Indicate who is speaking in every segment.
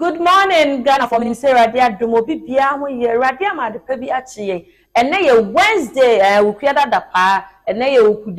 Speaker 1: Good morning, Ghana for me say Radia Dumobi Bia when ye Radia ma de pebi achi. And nay Wednesday we created the pa and nay you could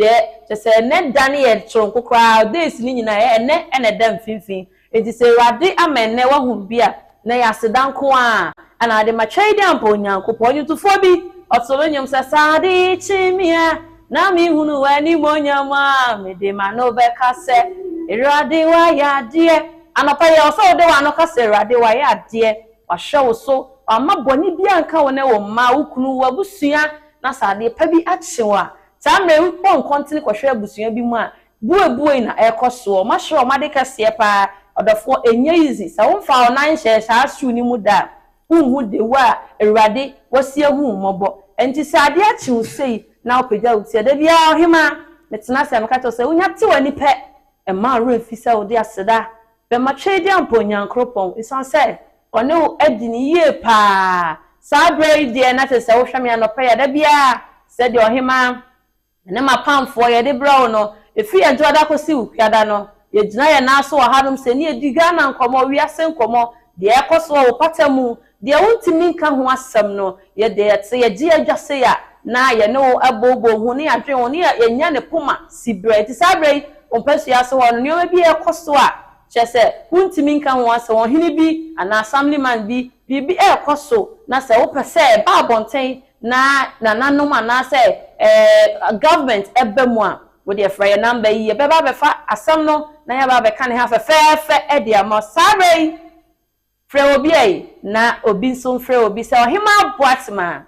Speaker 1: just say net Daniel Tronco crowd this nina and net and a damn fin. It is a Radi amen never who bia nay asedan kwa and I de mache down ponya kupon to phobi or solonium sasadi chimia Nami hunu any monya ma me de manoveka se Radi wa ya dear. Anapa ye also de wa no ka se rade wa ye ade wa hwe so ama boni bia nka wona wo ma ukunu wa busua na sade pa bi achewa ta mre pon kontine ko hwe busua bi mu a buebuei na ekoso ma hwe o ma de ka se pa odofo enye easy sa wo fa onan hye sha su ni mu da unhu de wa erade wasie hu mobo enti sade achew sei na opagya utie da bia ohima metena se amka to se unya te wani pe e ma ro afisa wo de aseda be ma twede amponya nkropon isan say one wo adini ye pa sabre de na te se wo hwame anopa ya da bia se de ohima ne ma pamfo ye de bra no efi enjo da kosi ukada no ye gina ye na so hadum se ne ediga na nkomo wiase nkomo de ekoso wo patamu de wontimi nka ho asem no ye de te ye gi adwase ya na ye no abobo hu ne adwen wo ne ye nya ne poma sibre ti sabre ompesu ya so wono ne bi ekoso a chese wontimi nka ho ase won hini bi ana assemblyman bi bibi ekoso na se wo pese ba bonten na nanom ana se government ebemu a wo de frɛ number yi be ba be fa asem no na ya ba be kan ha fe e de am sabre frɛ obi ai na obi nso frɛ obi se ohima boatma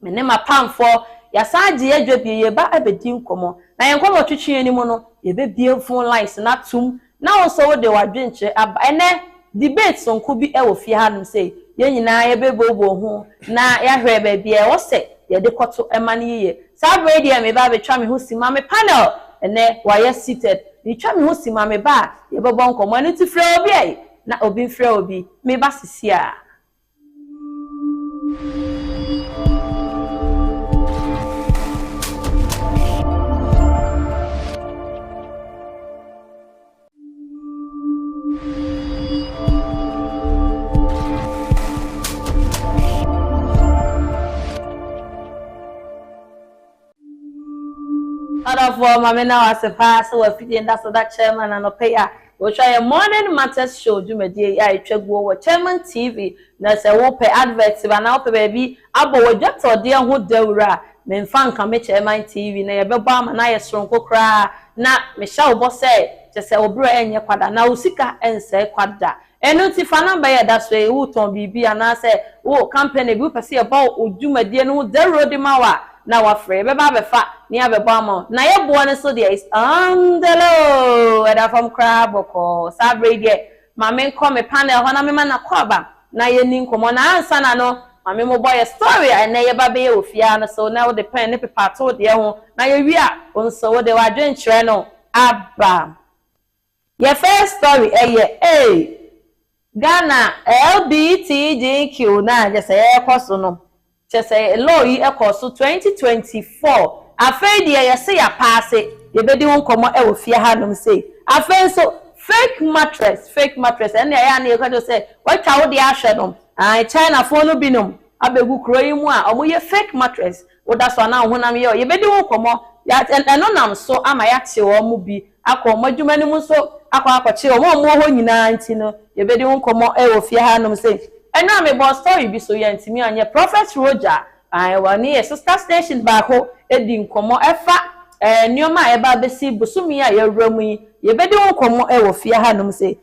Speaker 1: me ne ma pamfo ya saje adwa bi ye ba abedi nkomo na ye nkomo twetwe ani mu no ye be bie phone lines na tum na also wo de wadwenche aba ene debate sonko bi e wo fie hanum sei ye nyina ye bebobo ho na ya hwe ba bia wo se ye de kwoto emane yiye sabre dia me ba betwa me ho sima me panel ene wa ye seated ni twa me ho sima me ba ye bebo nkomo ani ti frɛ obi ai na obi frɛ obi me ba sisia for mama now as a pass or feeding that's that chairman and pay we try a morning matters show do me I check go chairman TV na say wo pay adverts ba na wo baby abo wo doctor dey ho dawura me fan kan me chairman TV na ye be ba ma na ye sonko kra na me sha wo say je say obro enye kwada na usika ense kwada enu ti fa number ye that way wo ton bibi ana say wo company bi pese ye ba odwumadie no dawuro di mawa na wa free be ba be fa ni abebo amo na ye bo ne so there is andelo and from crab ko sabre de mame nko me panel ho na me ma na kwaba na ye ni nkomo na ansa na no mame mo boy story and na ye ba be ye ofia no so na wo de pen ne paper to de ho na ye wi a onso wo de wa dwen kire no aba ye first story ye Ghana LBTDQ na je say e koso no say law yi ekoso 2024 afei de ye say ya pass ye bedi won komo e wo fie hanom say afei so fake mattress and ya na ye kwado say what cha wo de ahwe no China phone no binom abegu kro yi mu a omo ye fake mattress wo da so na honam ye bedi won komo ya eno nam so ama ya che wo mu bi akọ madwuma ni mu so akọ che wo mo ho nyina nti no ye bedi won komo e wo fie hanom say ena me bo story bi so ya ntimi anye Prophet Roger wani ye sister station ba ho edi nkomo efa nioma e ba besi busumi a ye wramu ye bedi nkomo e wo fie hanom say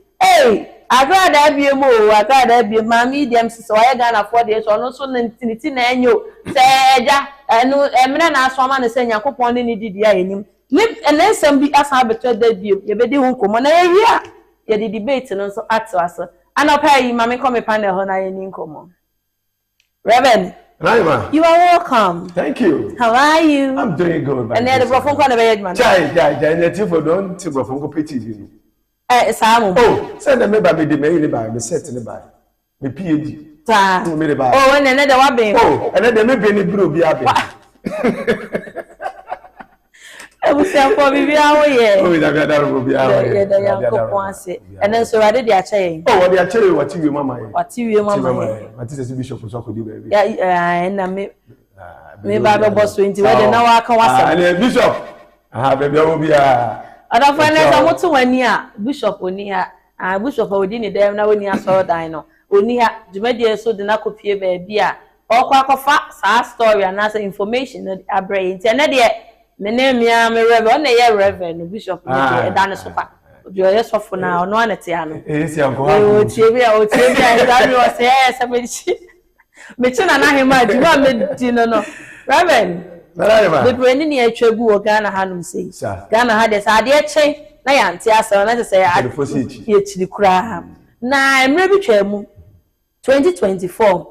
Speaker 1: agrada bie mo agrada bie ma medium so ya Ghana for the so no so ntiniti na enyo se eja enu emre na aso ama ne se Yakopon ne didi a enim ni enensem bi asa beto da bie ye bedi nkomo na ye ria ye di debate no so atwaso Anopai, Mammy come panel on I incomo. Reverend,
Speaker 2: Raima,
Speaker 1: you are welcome.
Speaker 2: Thank you.
Speaker 1: How are you?
Speaker 2: I'm doing good.
Speaker 1: And then the Brofon kind of edge man.
Speaker 2: Don't to Brofon pity.
Speaker 1: Sam.
Speaker 2: Oh, send a member the mail by me set in the bar. Me PhD.
Speaker 1: Oh, and another one.
Speaker 2: Oh, and then there may be any blue be
Speaker 1: Ebusia for bibia wo ye.
Speaker 2: Oh, da bia da ro bia.
Speaker 1: Yeah, da Yankopon ase. And then so rade dey ache.
Speaker 2: Oh, what dey ache what we mama ye.
Speaker 1: What we mama ye.
Speaker 2: What is bishop so ko di baby.
Speaker 1: Yeah, na me ba boss 20 we dey na wa kan wasa.
Speaker 2: And bishop. Baby wo bia.
Speaker 1: Ada for na sa motu wani a bishop oni ha. Bishop odi ni dem na woni asoro dan no. Oni ha dwumadie so de na kopie ba bia. Okwa kofa sa story and as information abre internet de me name ya me reverend na ye reverend bishop ni dan so pa obi o yesofo na ono anete ano
Speaker 2: si anko
Speaker 1: o tie bia da mi o se me china na hema djuma me di no reverend the brain ni atwagu o Ghana hanum sei Ghana ha de sa de eche na ya nte asa na se ye chiri kura na emre bi twa mu 2024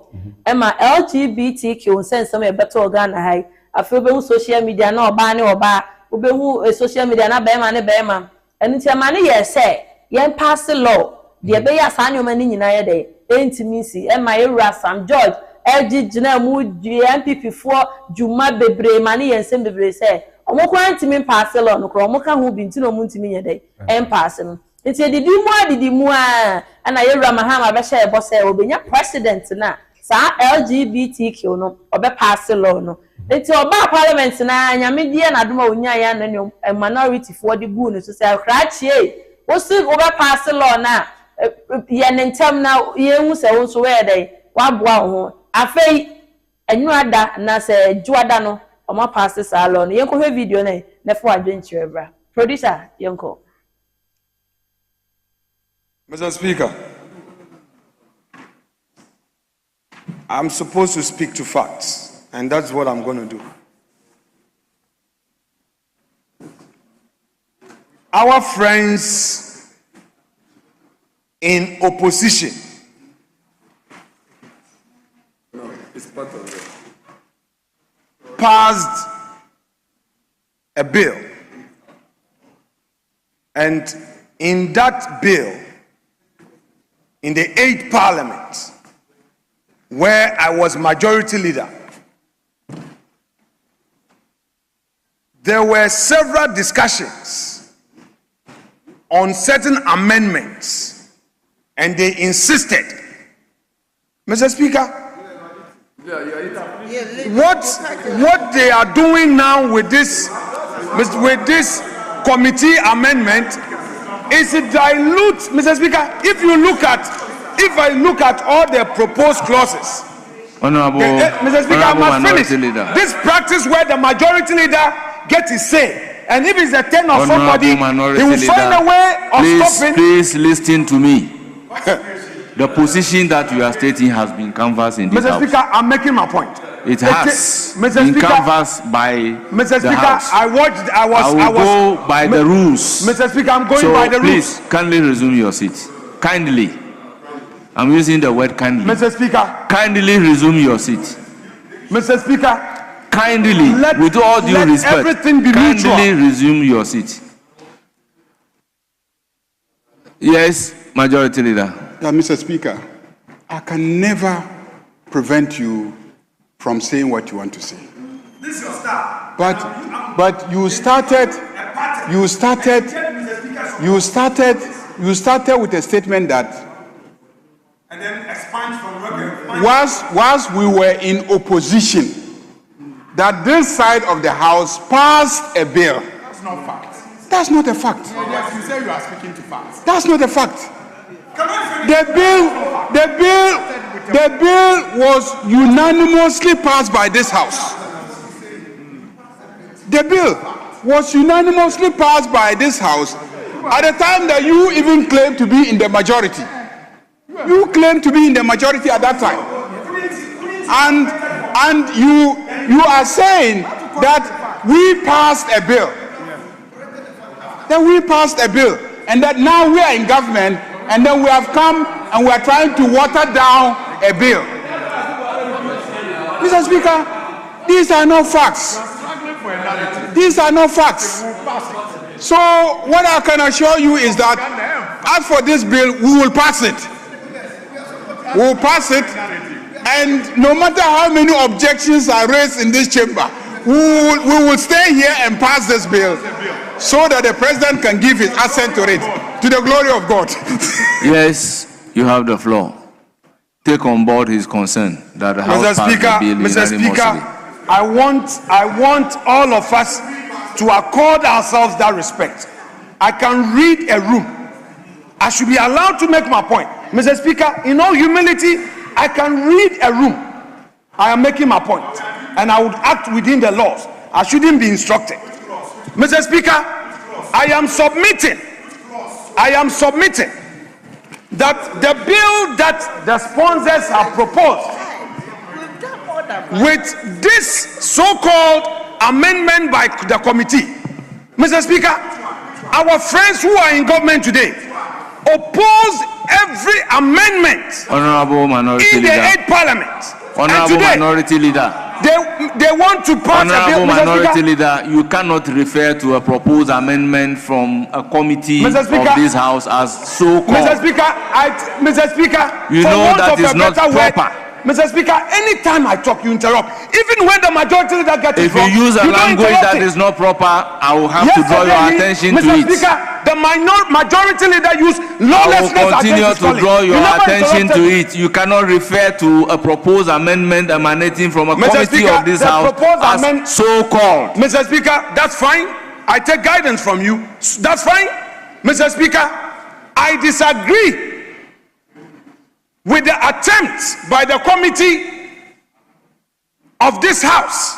Speaker 1: Emma LGBTQ sense some better Ghana high afi obehu social media na oba ne oba obehu social media na be ma ne be ma enu ti ma ne ye say yen pass law de be ya sa nyoma ni nyina ye de entimi si Emma Ewura Sam George LG gina mu MPP for Juma bebre ma ne yen sem bebre say omo kwa ntimi pass law no kro omo ka ho bi ntino mu ntimi nye de en pass no nti didi mu a na Ewura Mahama be share bo say obenya president na sa LGBTQ no obe pass law no nti oba parliament na nyame die na adoma onya ya na minority for the good no so say krachie wo si obe pass law na ye nentem na ye hu se wo so we dey wa boa ho afei enyu ada na se juada no o ma pass sa law no yenko he video na fo adwenture bra producer yenko.
Speaker 3: Mr. Speaker, I'm supposed to speak to facts, and that's what I'm going to do. Our friends in opposition passed a bill, and in that bill, in the 8th Parliament, where I was majority leader, there were several discussions on certain amendments, and they insisted, Mr. Speaker, what they are doing now with this committee amendment is to dilute, Mr. Speaker. If I look at all the proposed clauses,
Speaker 4: Honorable,
Speaker 3: Mr. Speaker, I must finish.
Speaker 4: Leader.
Speaker 3: This practice where the majority leader gets his say, and if it's a turn of somebody, he will find a way of stopping.
Speaker 4: Please listen to me. The position that you are stating has been canvassed in this
Speaker 3: Mr.
Speaker 4: House.
Speaker 3: Speaker, I'm making my point.
Speaker 4: It has been canvassed by
Speaker 3: Mr.
Speaker 4: the
Speaker 3: Speaker,
Speaker 4: House.
Speaker 3: I will
Speaker 4: go by the rules.
Speaker 3: Mr. Speaker, I'm going by the rules.
Speaker 4: Please, kindly resume your seat. Kindly. I'm using the word kindly.
Speaker 3: Mr. Speaker.
Speaker 4: Kindly resume your seat.
Speaker 3: Mr. Speaker.
Speaker 4: Kindly, with all due respect,
Speaker 3: everything be
Speaker 4: kindly
Speaker 3: mutual.
Speaker 4: resume your seat. Yes, Majority Leader.
Speaker 5: Mr. Speaker, I can never prevent you from saying what you want to say.
Speaker 3: This is your style.
Speaker 5: But you started with a statement that
Speaker 3: and then expand from
Speaker 5: whilst we were in opposition, that this side of the House passed a bill.
Speaker 3: That's not fact.
Speaker 5: That's not a fact.
Speaker 3: Yes, you say you are speaking to facts.
Speaker 5: That's not a fact. The bill was unanimously passed by this House. The bill was unanimously passed by this House at the time that you even claimed to be in the majority. You claimed to be in the majority at that time. And you are saying that we passed a bill. That we passed a bill, and that now we are in government, and then we have come and we are trying to water down a bill. Mr. Speaker, these are not facts. These are not facts. So what I can assure you is that as for this bill, we will pass it. We will pass it, and no matter how many objections are raised in this chamber, we will stay here and pass this bill so that the president can give his assent to it, to the glory of God.
Speaker 4: Yes, you have the floor. Take on board his concern that the House pass the bill unanimously.
Speaker 3: I want all of us to accord ourselves that respect. I can read a room. I should be allowed to make my point. Mr. Speaker, in all humility, I can read a room. I am making my point, and I would act within the laws. I shouldn't be instructed. Mr. Speaker, I am submitting that the bill that the sponsors have proposed with this so-called amendment by the committee, Mr. Speaker, our friends who are in government today oppose every amendment in the 8th Parliament.
Speaker 4: Honorable Minority Leader.
Speaker 3: They want to pass a bill.
Speaker 4: Honorable Minority Leader, you cannot refer to a proposed amendment from a committee of this House as so-called.
Speaker 3: Mr. Speaker,
Speaker 4: you know that is not proper.
Speaker 3: Mr. Speaker, anytime I talk, you interrupt. Even when the majority leader gets it wrong,
Speaker 4: if you use a language that is not proper, I will have to draw your attention to it.
Speaker 3: Mr. Speaker, the majority leader used lawlessness against his colleague.
Speaker 4: I will continue to draw your attention to it. You cannot refer to a proposed amendment emanating from a committee of this House as so-called.
Speaker 3: Mr. Speaker, that's fine. I take guidance from you. That's fine. Mr. Speaker, I disagree with the attempt by the committee of this House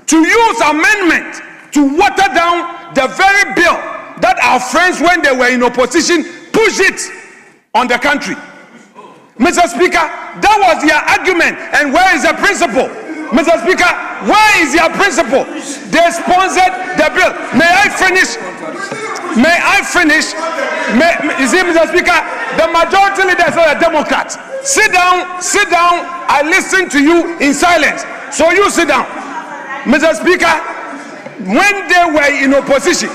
Speaker 3: to use amendment to water down the very bill that our friends, when they were in opposition, pushed it on the country. Mr. Speaker, that was their argument. And where is the principle? Mr. Speaker, where is their principle? They sponsored the bill. May I finish? You see, Mr. Speaker, the majority leaders are a Democrat. Sit down. I listen to you in silence. So you sit down. Mr. Speaker, when they were in opposition,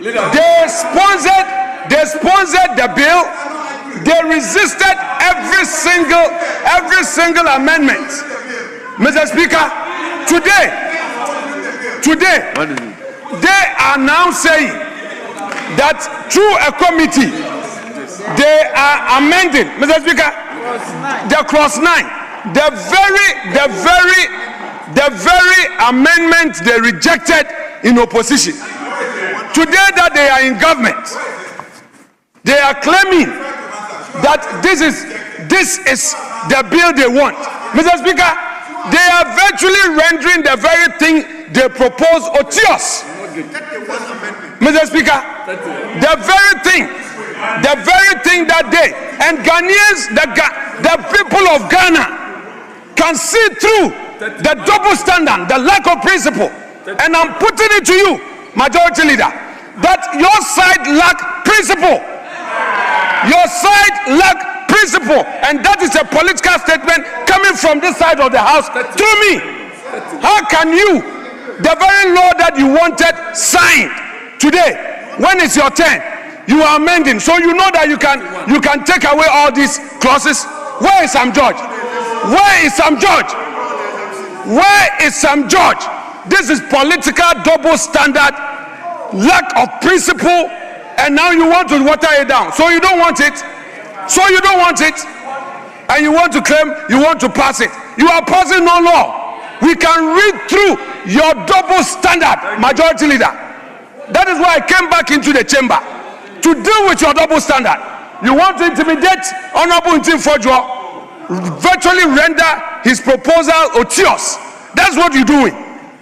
Speaker 3: they sponsored the bill. They resisted every single amendment. Mr. Speaker, today, they are now saying that through a committee they are amending, Mr. Speaker, the clause 9, the very amendment they rejected in opposition. Today that they are in government, they are claiming that this is the bill they want. Mr. Speaker, they are virtually rendering the very thing they propose odious. Mr. Speaker, the very thing that day, and Ghanaians, the people of Ghana can see through the double standard, the lack of principle. And I'm putting it to you, Majority Leader, that your side lack principle. Your side lack principle, and that is a political statement coming from this side of the House to me. How can you, the very law that you wanted signed today, when it's your turn, you are amending, so you know that you can take away all these clauses? Where is Sam George? Where is Sam George? Where is Sam George? This is political double standard, lack of principle, and now you want to water it down. So you don't want it. And you want to claim you want to pass it. You are passing no law. We can read through your double standard, Majority Leader. That is why I came back into the chamber to deal with your double standard. You want to intimidate Honorable Ntim Fodjo, virtually render his proposal odious. That's what you're doing.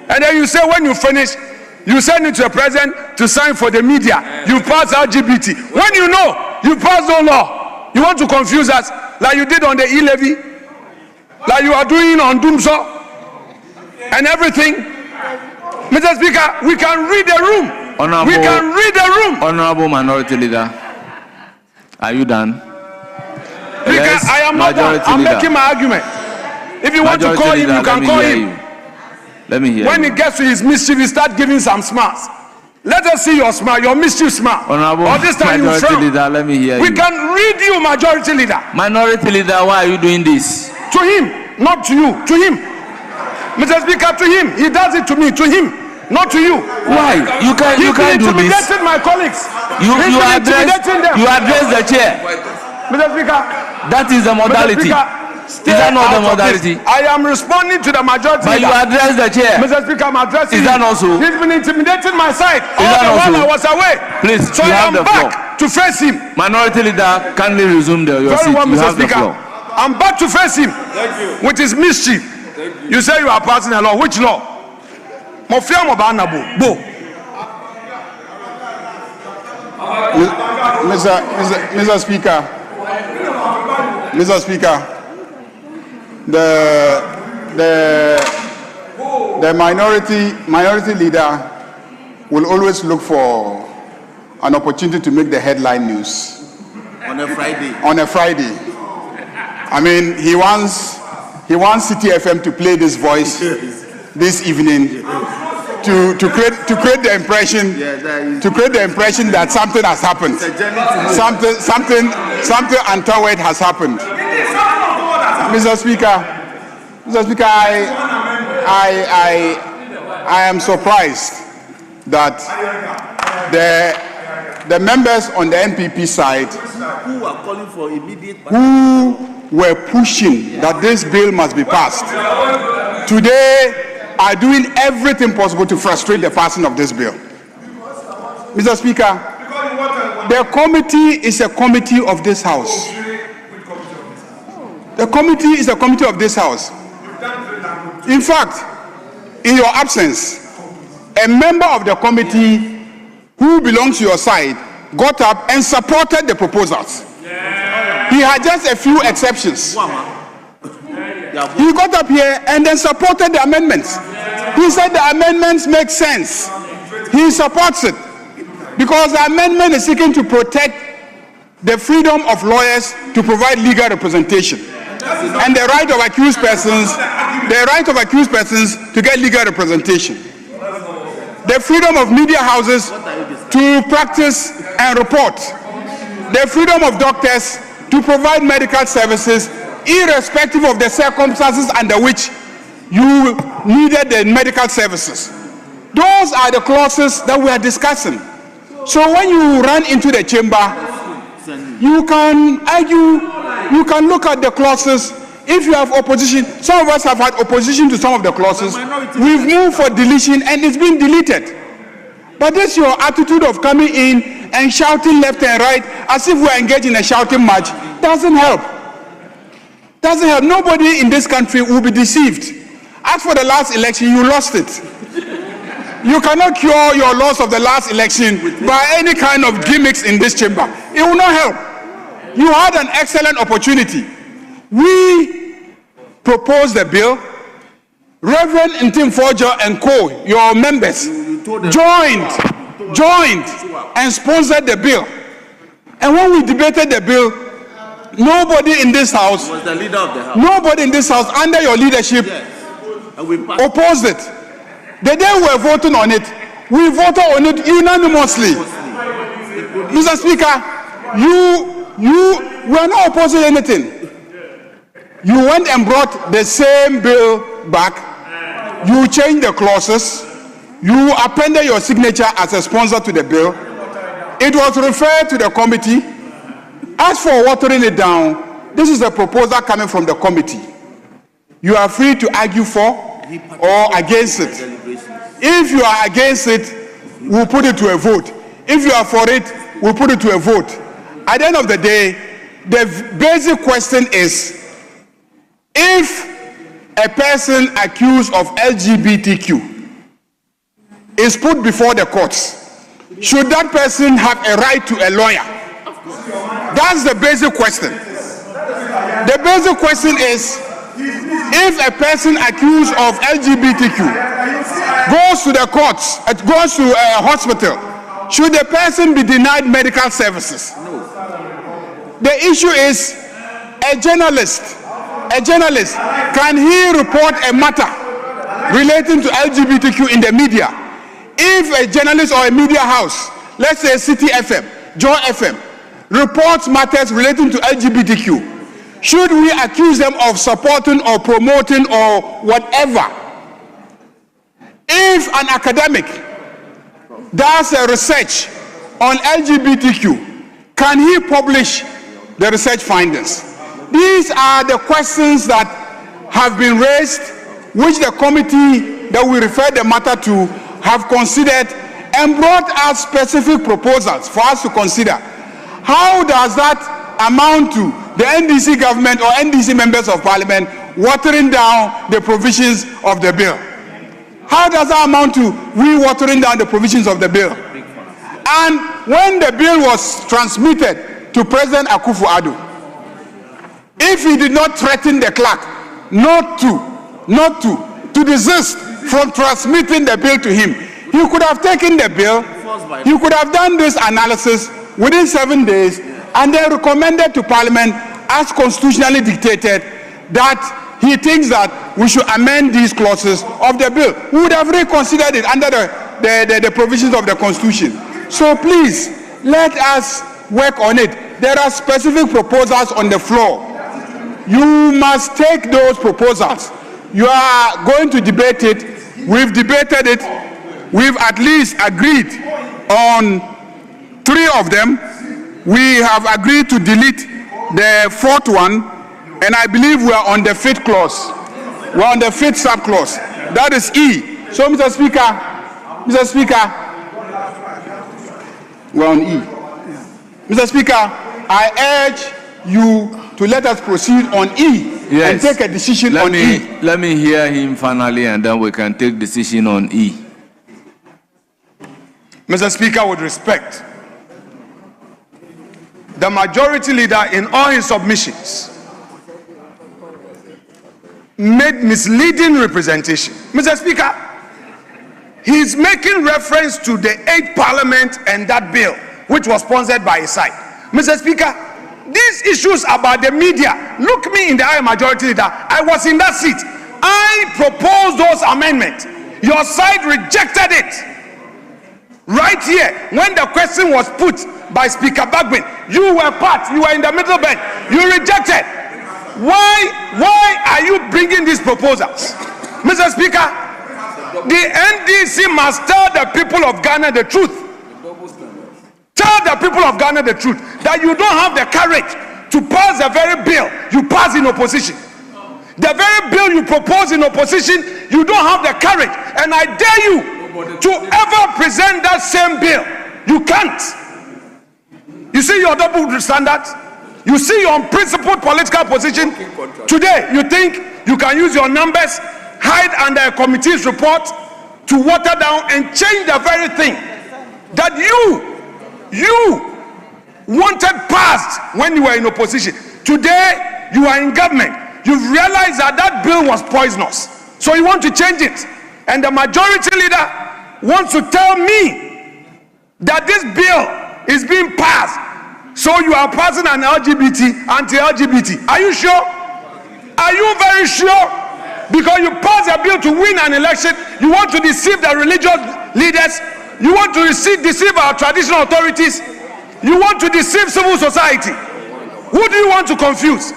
Speaker 3: And then you say when you finish, you send it to the president to sign for the media. You pass LGBT. When you know you pass no law, you want to confuse us like you did on the e-levy, like you are doing on Dumso and everything. Mr. Speaker, we can read the room.
Speaker 4: Honorable Minority Leader, are you done?
Speaker 3: Yes, I am not done. I'm making my argument. If you want to call him, you can call him.
Speaker 4: Let me hear
Speaker 3: when he gets to his mischief, he start giving some smarts. Let us see your smart, your mischief smart.
Speaker 4: Honorable
Speaker 3: or this time
Speaker 4: Majority Leader, let me hear you.
Speaker 3: We can read you, Majority Leader.
Speaker 4: Minority Leader, why are you doing this?
Speaker 3: To him, not to you. To him. Mr. Speaker, to him. He does it to me, to him, not to you.
Speaker 4: Why? You can't do this.
Speaker 3: He's intimidating my colleagues.
Speaker 4: You address the chair.
Speaker 3: Mr. Speaker.
Speaker 4: That is the modality. Is that not the modality?
Speaker 3: I am responding to the majority.
Speaker 4: But you address the chair.
Speaker 3: Mr. Speaker, I'm addressing.
Speaker 4: Is that also?
Speaker 3: He's been intimidating my side all the while I was away.
Speaker 4: Please,
Speaker 3: so
Speaker 4: you have
Speaker 3: I'm
Speaker 4: the floor.
Speaker 3: back to face him.
Speaker 4: Minority leader, kindly resume your seat.
Speaker 3: Well,
Speaker 4: you
Speaker 3: Mr.
Speaker 4: have
Speaker 3: Speaker,
Speaker 4: the floor.
Speaker 3: I'm back to face him. Thank you. With his mischief. Thank you. You say you are passing a law. Which law? Mofia Mobanabo. Bo.
Speaker 5: Mr. Speaker. Mr. Speaker, the minority leader will always look for an opportunity to make the headline news
Speaker 4: on a Friday.
Speaker 5: I mean, he wants City FM to play this voice this evening to create the impression that something has happened, something untoward has happened. Mr. Speaker, I am surprised that the members on the NPP side
Speaker 4: who are calling for immediate,
Speaker 5: who were pushing that this bill must be passed, today are doing everything possible to frustrate the passing of this bill. Mr. Speaker, the committee is a committee of this House. The committee is a committee of this House. In fact, in your absence, a member of the committee who belongs to your side got up and supported the proposals. He had just a few exceptions. He got up here and then supported the amendments. He said the amendments make sense. He supports it because the amendment is seeking to protect the freedom of lawyers to provide legal representation and the right of accused persons to get legal representation. The freedom of media houses to practice and report. The freedom of doctors to provide medical services irrespective of the circumstances under which you needed the medical services. Those are the clauses that we are discussing. So when you run into the chamber, you can argue, you can look at the clauses. If you have opposition, some of us have had opposition to some of the clauses. We've moved for deletion and it's been deleted. But this your attitude of coming in and shouting left and right as if we're engaged in a shouting match doesn't help. Doesn't help. Nobody in this country will be deceived. As for the last election, you lost it. You cannot cure your loss of the last election by any kind of gimmicks in this chamber. It will not help. You had an excellent opportunity. We proposed the bill. Reverend Ntim Forger and co, your members, joined and sponsored the bill. And when we debated the bill, nobody in this house,
Speaker 4: was the leader of the house.
Speaker 5: Nobody in this house under your leadership opposed it. The day we were voting on it, we voted on it unanimously. Mr. Speaker, you were not opposing anything. You went and brought the same bill back. You changed the clauses. You appended your signature as a sponsor to the bill. It was referred to the committee. As for watering it down, this is a proposal coming from the committee. You are free to argue for or against it. If you are against it, we'll put it to a vote. If you are for it, we'll put it to a vote. At the end of the day, the basic question is, if a person accused of LGBTQ is put before the courts, should that person have a right to a lawyer? That's the basic question. The basic question is, if a person accused of LGBTQ goes to the courts, goes to a hospital, should the person be denied medical services? No. The issue is, a journalist, can he report a matter relating to LGBTQ in the media? If a journalist or a media house, let's say City FM, Joy FM, reports matters relating to LGBTQ, should we accuse them of supporting or promoting or whatever If an academic does a research on LGBTQ, can he publish the research findings? These are the questions that have been raised, which the committee that we refer the matter to have considered and brought us specific proposals for us to consider. How does that amount to the NDC government or NDC members of parliament watering down the provisions of the bill? How does that amount to we watering down the provisions of the bill? And when the bill was transmitted to President Akufo-Addo, if he did not threaten the clerk not to desist from transmitting the bill to him, he could have taken the bill, he could have done this analysis within 7 days and then recommended to Parliament as constitutionally dictated that he thinks that we should amend these clauses of the bill. We would have reconsidered it under the provisions of the Constitution. So please, let us work on it. There are specific proposals on the floor. You must take those proposals. You are going to debate it. We've debated it. We've at least agreed on 3 of them. We have agreed to delete the 4th one, and I believe we are on the 5th clause. We're on the 5th sub-clause. That is E. So, Mr. Speaker, we're on E. Mr. Speaker, I urge you to let us proceed on E and take a decision on E.
Speaker 4: Let me hear him finally, and then we can take decision on E.
Speaker 3: Mr. Speaker, with respect, the majority leader in all his submissions made misleading representation. Mr. Speaker, he is making reference to the 8th Parliament and that bill, which was sponsored by his side. Mr. Speaker, these issues about the media, look me in the eye, majority leader. I was in that seat. I proposed those amendments. Your side rejected it. Right here, when the question was put by Speaker Bagbin, you were part, you were in the middle bench, you rejected. Why are you bringing these proposals? Mr. Speaker, the NDC must tell the people of Ghana the truth. Tell the people of Ghana the truth that you don't have the courage to pass the very bill you pass in opposition. The very bill you propose in opposition, you don't have the courage. And I dare you to ever present that same bill. You can't. You see your double standard? You see your unprincipled political position? Today, you think you can use your numbers, hide under a committee's report to water down and change the very thing that you wanted passed when you were in opposition. Today, you are in government. You've realized that that bill was poisonous. So you want to change it. And the majority leader wants to tell me that this bill is being passed. So you are passing an anti-LGBT. Are you sure? Are you very sure? Because you pass a bill to win an election, you want to deceive the religious leaders, you want to deceive our traditional authorities, you want to deceive civil society. Who do you want to confuse?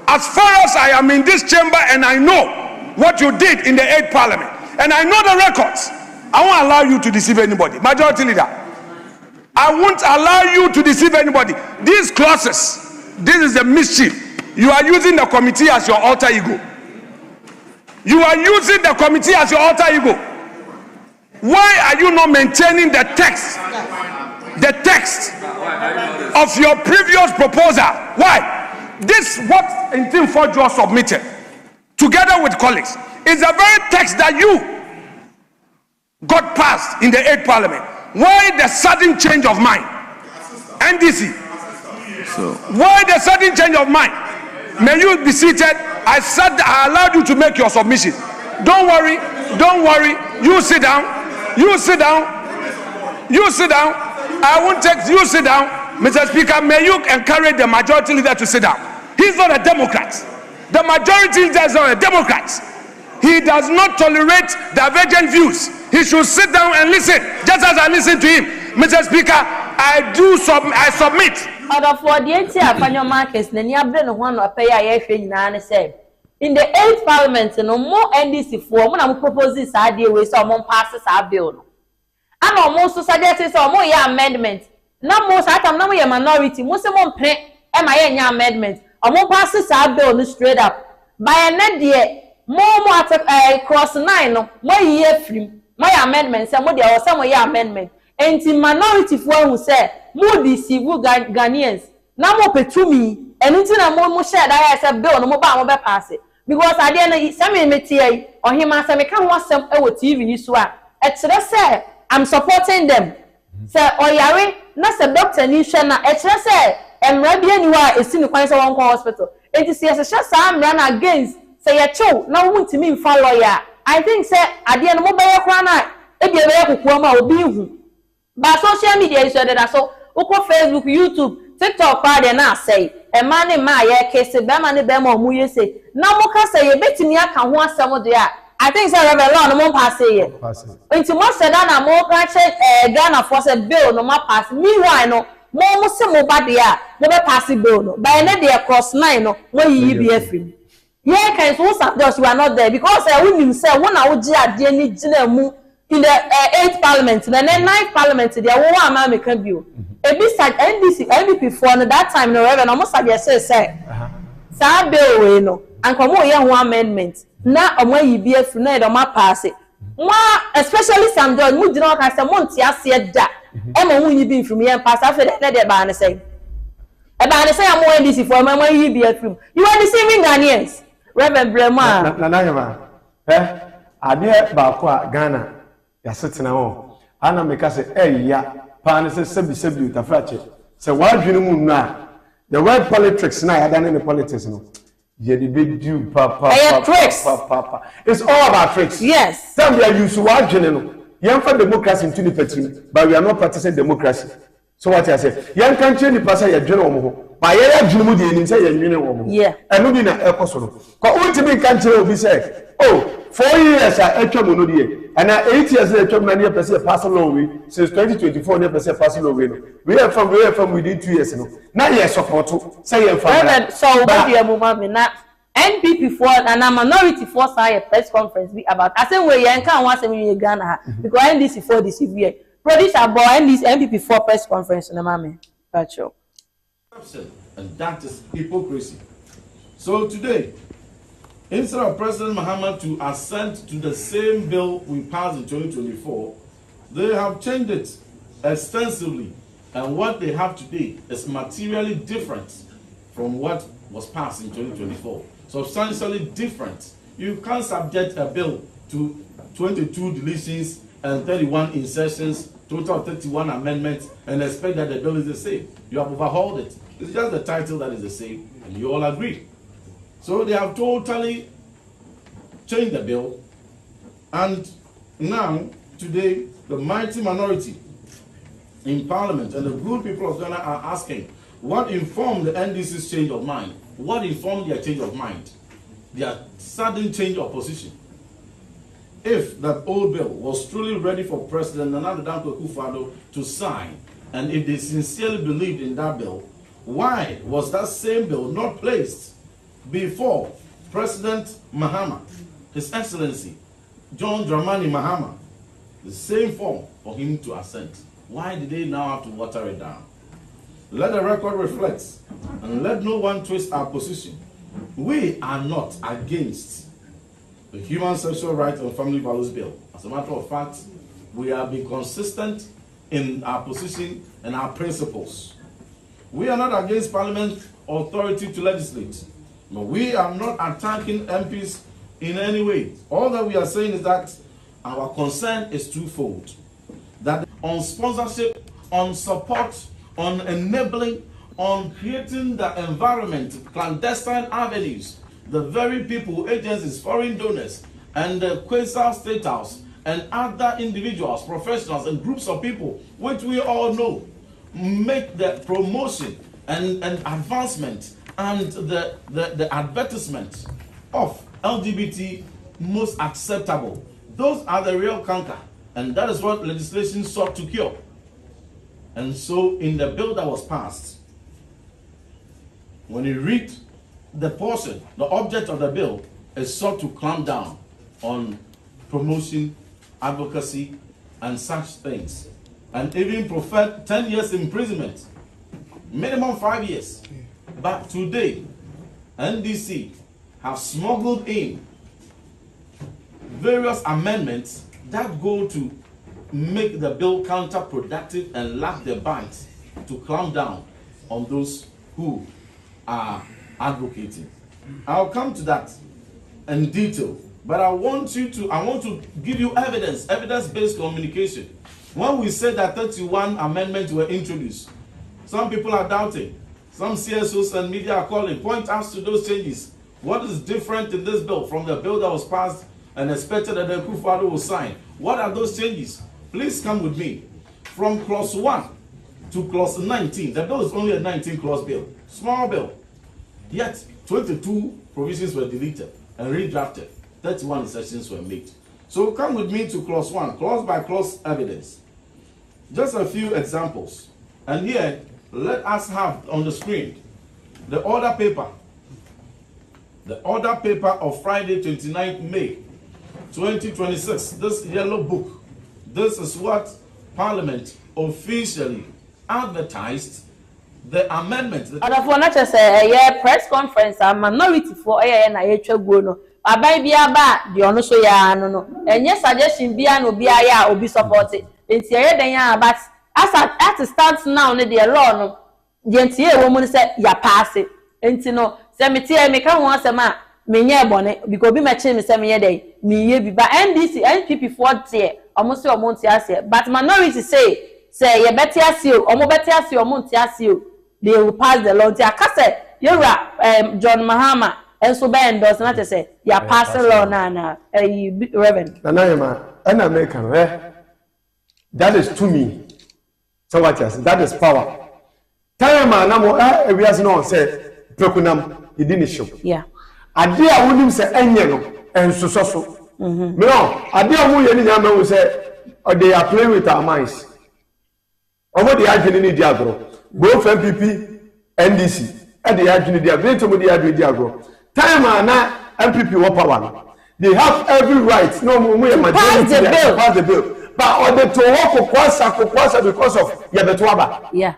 Speaker 3: As far as I am in this chamber and I know what you did in the 8th Parliament, and I know the records, I won't allow you to deceive anybody. Majority leader, I won't allow you to deceive anybody. These clauses, this is the mischief. You are using the committee as your alter ego. You are using the committee as your alter ego. Why are you not maintaining the text of your previous proposal? Why? This what Intim Forjo submitted together with colleagues is the very text that you got passed in the 8th Parliament. Why the sudden change of mind? NDC. Why the sudden change of mind? May you be seated. I allowed you to make your submission. Don't worry. You sit down. I won't take you sit down. Mr. Speaker, may you encourage the majority leader to sit down. He's not a Democrat. The majority leader is not a Democrat. He does not tolerate divergent views. He should sit down and listen, just as I listen to him. Mr. Speaker, I submit.
Speaker 1: Out of what the NTR Fanyo Marcus, Nanya Bren one or pay I say in the 8th parliament no more NDC for mo na mo propose this idea we say mo pass this bill no and mo so suggest say mo ya amendment na mo sa tam na mo ya minority mo say mo mpre e ma ya nya amendment mo pass this bill no straight up by na de mo at cross 9 no mo yi afrim mo ya amendment say mo de o say mo ya amendment enti minority for who say mo deceive Ghanaians na mo petumi enti na mo share that say bill no mo ba mo be pass it because I didn't say me metie or him say me can watch them e TV ni so a e kire say I'm supporting them say oyare na say doctor ni hwe na e kire say emra bia ni wa esi ni kwan say won ko hospital enti say say sa amra na against say ye chew na wo ntimi mfa lawyer I think say ade no mo be ye kra na e bia be ye kokuo ma obi hu ba social media is that so uko Facebook YouTube TikTok party na say e man ni ma ye kese be man ni be ma omu ye say na mo ka say ye betimi aka ho asem de a I think say rebel law no mo pass ye nti mo say that na mo ka che Ghana for say bill no ma pass meanwhile no mo say mo ba de a mo be pass bill no by na de cross 9 no mo yi bi afim ye kan so just we are not there because we nim say won na wo gi ade ni gina mu in the 8th parliament and then 9th parliament there wo am make bill ebi sag NDC MVP for that time no reverend almost suggest say sa bill we no anko mo ye ho amendment na omo yi bi afu na e ma pass mo especially some judge mu gina ka say mo nti ase da e mo hu yi bi from ye pass afa na de ba na say e ba na say am NDC for mo yi bi afu you are deceiving Ghanaians reverend Brema
Speaker 2: na yama ade ba ko a Ghana ya setena ho ana meka say ya pa na say sebi utafrache say wa dwene mu nu a the word politics na ya dane ne politics no ye the big do papa it's all about tricks
Speaker 1: yes
Speaker 2: some we are used to wa dwene no yen fa democracy into the petri but we are not practicing democracy so what I say yen kan che ni pasa ya dwene wo ho ba ye ya dwene mu de ni say ya dwene wo ho eno bi na ekoso no ko ultimate kan che obi say oh 4 years a etwa mo no de and 8 years a etwa na person pass law we since 2024 na person pass law we no we are from within 2 years no na ye support say ye fa
Speaker 1: so what you move me na NPP for and a minority for say press conference be about I say we yan kan wan say me Ghana because NDC for this year produce about NPP for press conference na mama pacho
Speaker 6: and that is hypocrisy. So today, instead of President Mahama to assent to the same bill we passed in 2024, they have changed it extensively, and what they have today is materially different from what was passed in 2024. Substantially different. You can't subject a bill to 22 deletions and 31 insertions, total of 31 amendments, and expect that the bill is the same. You have overhauled it. It's just the title that is the same, and you all agree. So they have totally changed the bill, and now, today, the mighty minority in Parliament and the good people of Ghana are asking, what informed the NDC's change of mind? What informed their change of mind? Their sudden change of position? If that old bill was truly ready for President Nana Addo Akufo-Addo to sign, and if they sincerely believed in that bill, why was that same bill not placed before President Mahama, His Excellency John Dramani Mahama, the same form for him to assent? Why did they now have to water it down? Let the record reflect, and let no one twist our position. We are not against the Human Sexual Rights and Family Values Bill. As a matter of fact, we have been consistent in our position and our principles. We are not against Parliament authority to legislate, but we are not attacking MPs in any way. All that we are saying is that our concern is twofold. That on sponsorship, on support, on enabling, on creating the environment, clandestine avenues, the very people, agencies, foreign donors, and the Quasar State House, and other individuals, professionals, and groups of people, which we all know, make the promotion and advancement and the advertisement of LGBT most acceptable. Those are the real canker, and that is what legislation sought to cure. And so in the bill that was passed, when you read the portion, the object of the bill is sought to clamp down on promotion, advocacy, and such things, and even prefer 10 years imprisonment, minimum 5 years. But today, NDC have smuggled in various amendments that go to make the bill counterproductive and lack the bite to clamp down on those who are advocating. I'll come to that in detail, but I want to give you evidence-based communication. When we said that 31 amendments were introduced, some people are doubting. Some CSOs and media are calling. Point us to those changes. What is different in this bill from the bill that was passed and expected that the Akufo-Addo will sign? What are those changes? Please come with me. From clause 1 to clause 19, the bill is only a 19-clause bill, small bill. Yet 22 provisions were deleted and redrafted. 31 sections were made. So come with me to clause 1, clause by clause evidence. Just a few examples. And here, let us have on the screen the order paper. The order paper of Friday, 29th May, 2026. This yellow book. This is what Parliament officially advertised the amendment.
Speaker 1: For not just a press conference, a minority for a na no. Abai biaba the ono so ya no. Enye suggestion bia no bia ya obi support it. Enti den ya but as it stands now ne the law no. Yentie wo mu say ya pass it. Enti no se me tie me ka ho asema me nye bone because bi me che me se me ye dey me ye bi ba NDC NPP for tie omo se omo ntia ase but minority say ye beti ase o omo beti ase omo ntia ase o they will pass the law. Tia ka se yewra John Mahama enso be endorse na say ya pass the law na Reverend
Speaker 2: Nanayema and American that is to me. So what you say that is power. Time na mo we as no say prekunam e di ni show.
Speaker 1: Yeah.
Speaker 2: Ade a wonim se enye no ensoso so. Me no ade a wo ye ni nyama wo say they are playing with our minds. Omo dey adwene ni di agro. Both MPP NDC and they adwene di agro. To mo dey adwene di agro. Time na MPP wo power. They have every right. No mo
Speaker 1: pass
Speaker 2: the bill. But on the to work kwasa because of yebetwaba.
Speaker 1: Yeah.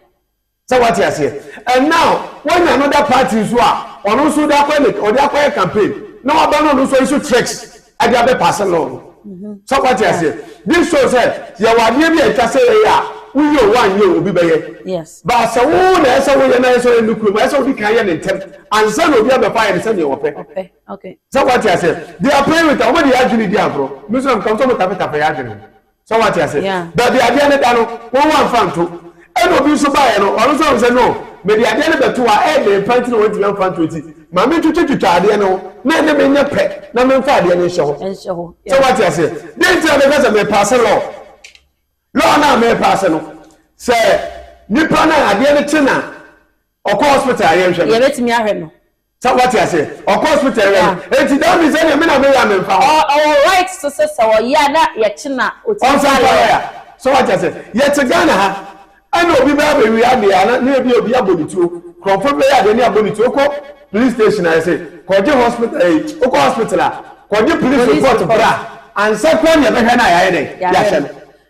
Speaker 2: So what you say? And now when another party is on also that or that campaign, no abandon also issue checks at the other person law. So what you say? This shows that you are near me and say, yeah, we know 1 year will be by.
Speaker 1: Yes.
Speaker 2: But so there's a way and I saw in the crew, I saw the Kayan intent, and some of the other fire and send you
Speaker 1: okay. Okay.
Speaker 2: So what you say? They are playing with what they actually do, Muslim comes on with a so what you say?
Speaker 1: Yeah.
Speaker 2: But the idea that one fan too. And obi so buy no ono so say no me the ade ne beto a e dey panti no want fan 20 ma me twetwa ade no na ne me nya pe na me fa ade ne hye ho so what you say then tell me say me pass law na me pass no say nipa na ade ne tina okọ hospital aye hwe
Speaker 1: ye betimi ahwe no
Speaker 2: so what you say okọ hospital enti that means say me na me ya me fa
Speaker 1: all right so say so ya na ye tina
Speaker 2: otima so what you say ye te Ghana ha and obi ba we are there na be obi abonituo confirm be there ni abonituo ko police station I say koje hospital oko hospital a koje police report bra and second ye be hwe na ya dey ya hwe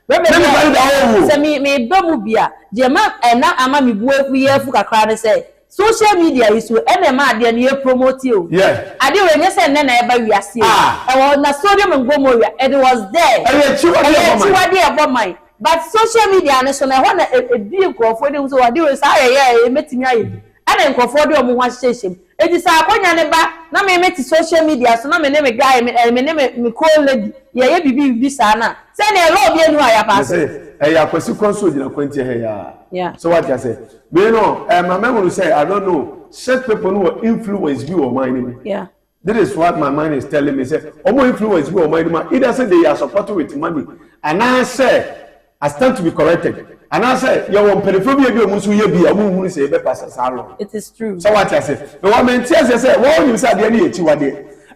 Speaker 1: no me do mu bia je ma na ama me buafu yefu kakra ne say social media is so ene ma ade na promote o
Speaker 2: yeah
Speaker 1: ade we nye say na e ba wiase e na sodium ngomo wi it was there
Speaker 2: e
Speaker 1: wade e bo mai. But social media and so na ho na e di nkrofo de so wade we sa ye metimi aye ana nkrofo de omo ho ahyehye e di sa akonya ne ba na me meti social media so na me ne me guy me call lady ye bibi sa na say na e obi enu aya pass
Speaker 2: e ya kwesi konso gina kwanti he ya
Speaker 1: yeah
Speaker 2: so what you say we know my memory say I don't know such people who influence you or mine
Speaker 1: yeah
Speaker 2: that is what my mind is telling me say omo influence you or mine either say they are supported with money and I say I stand to be corrected. And I say, you want periphobia be a musu ye a moon say be pass salon.
Speaker 1: It is true.
Speaker 2: So what I say? The woman tells say, well, you said the any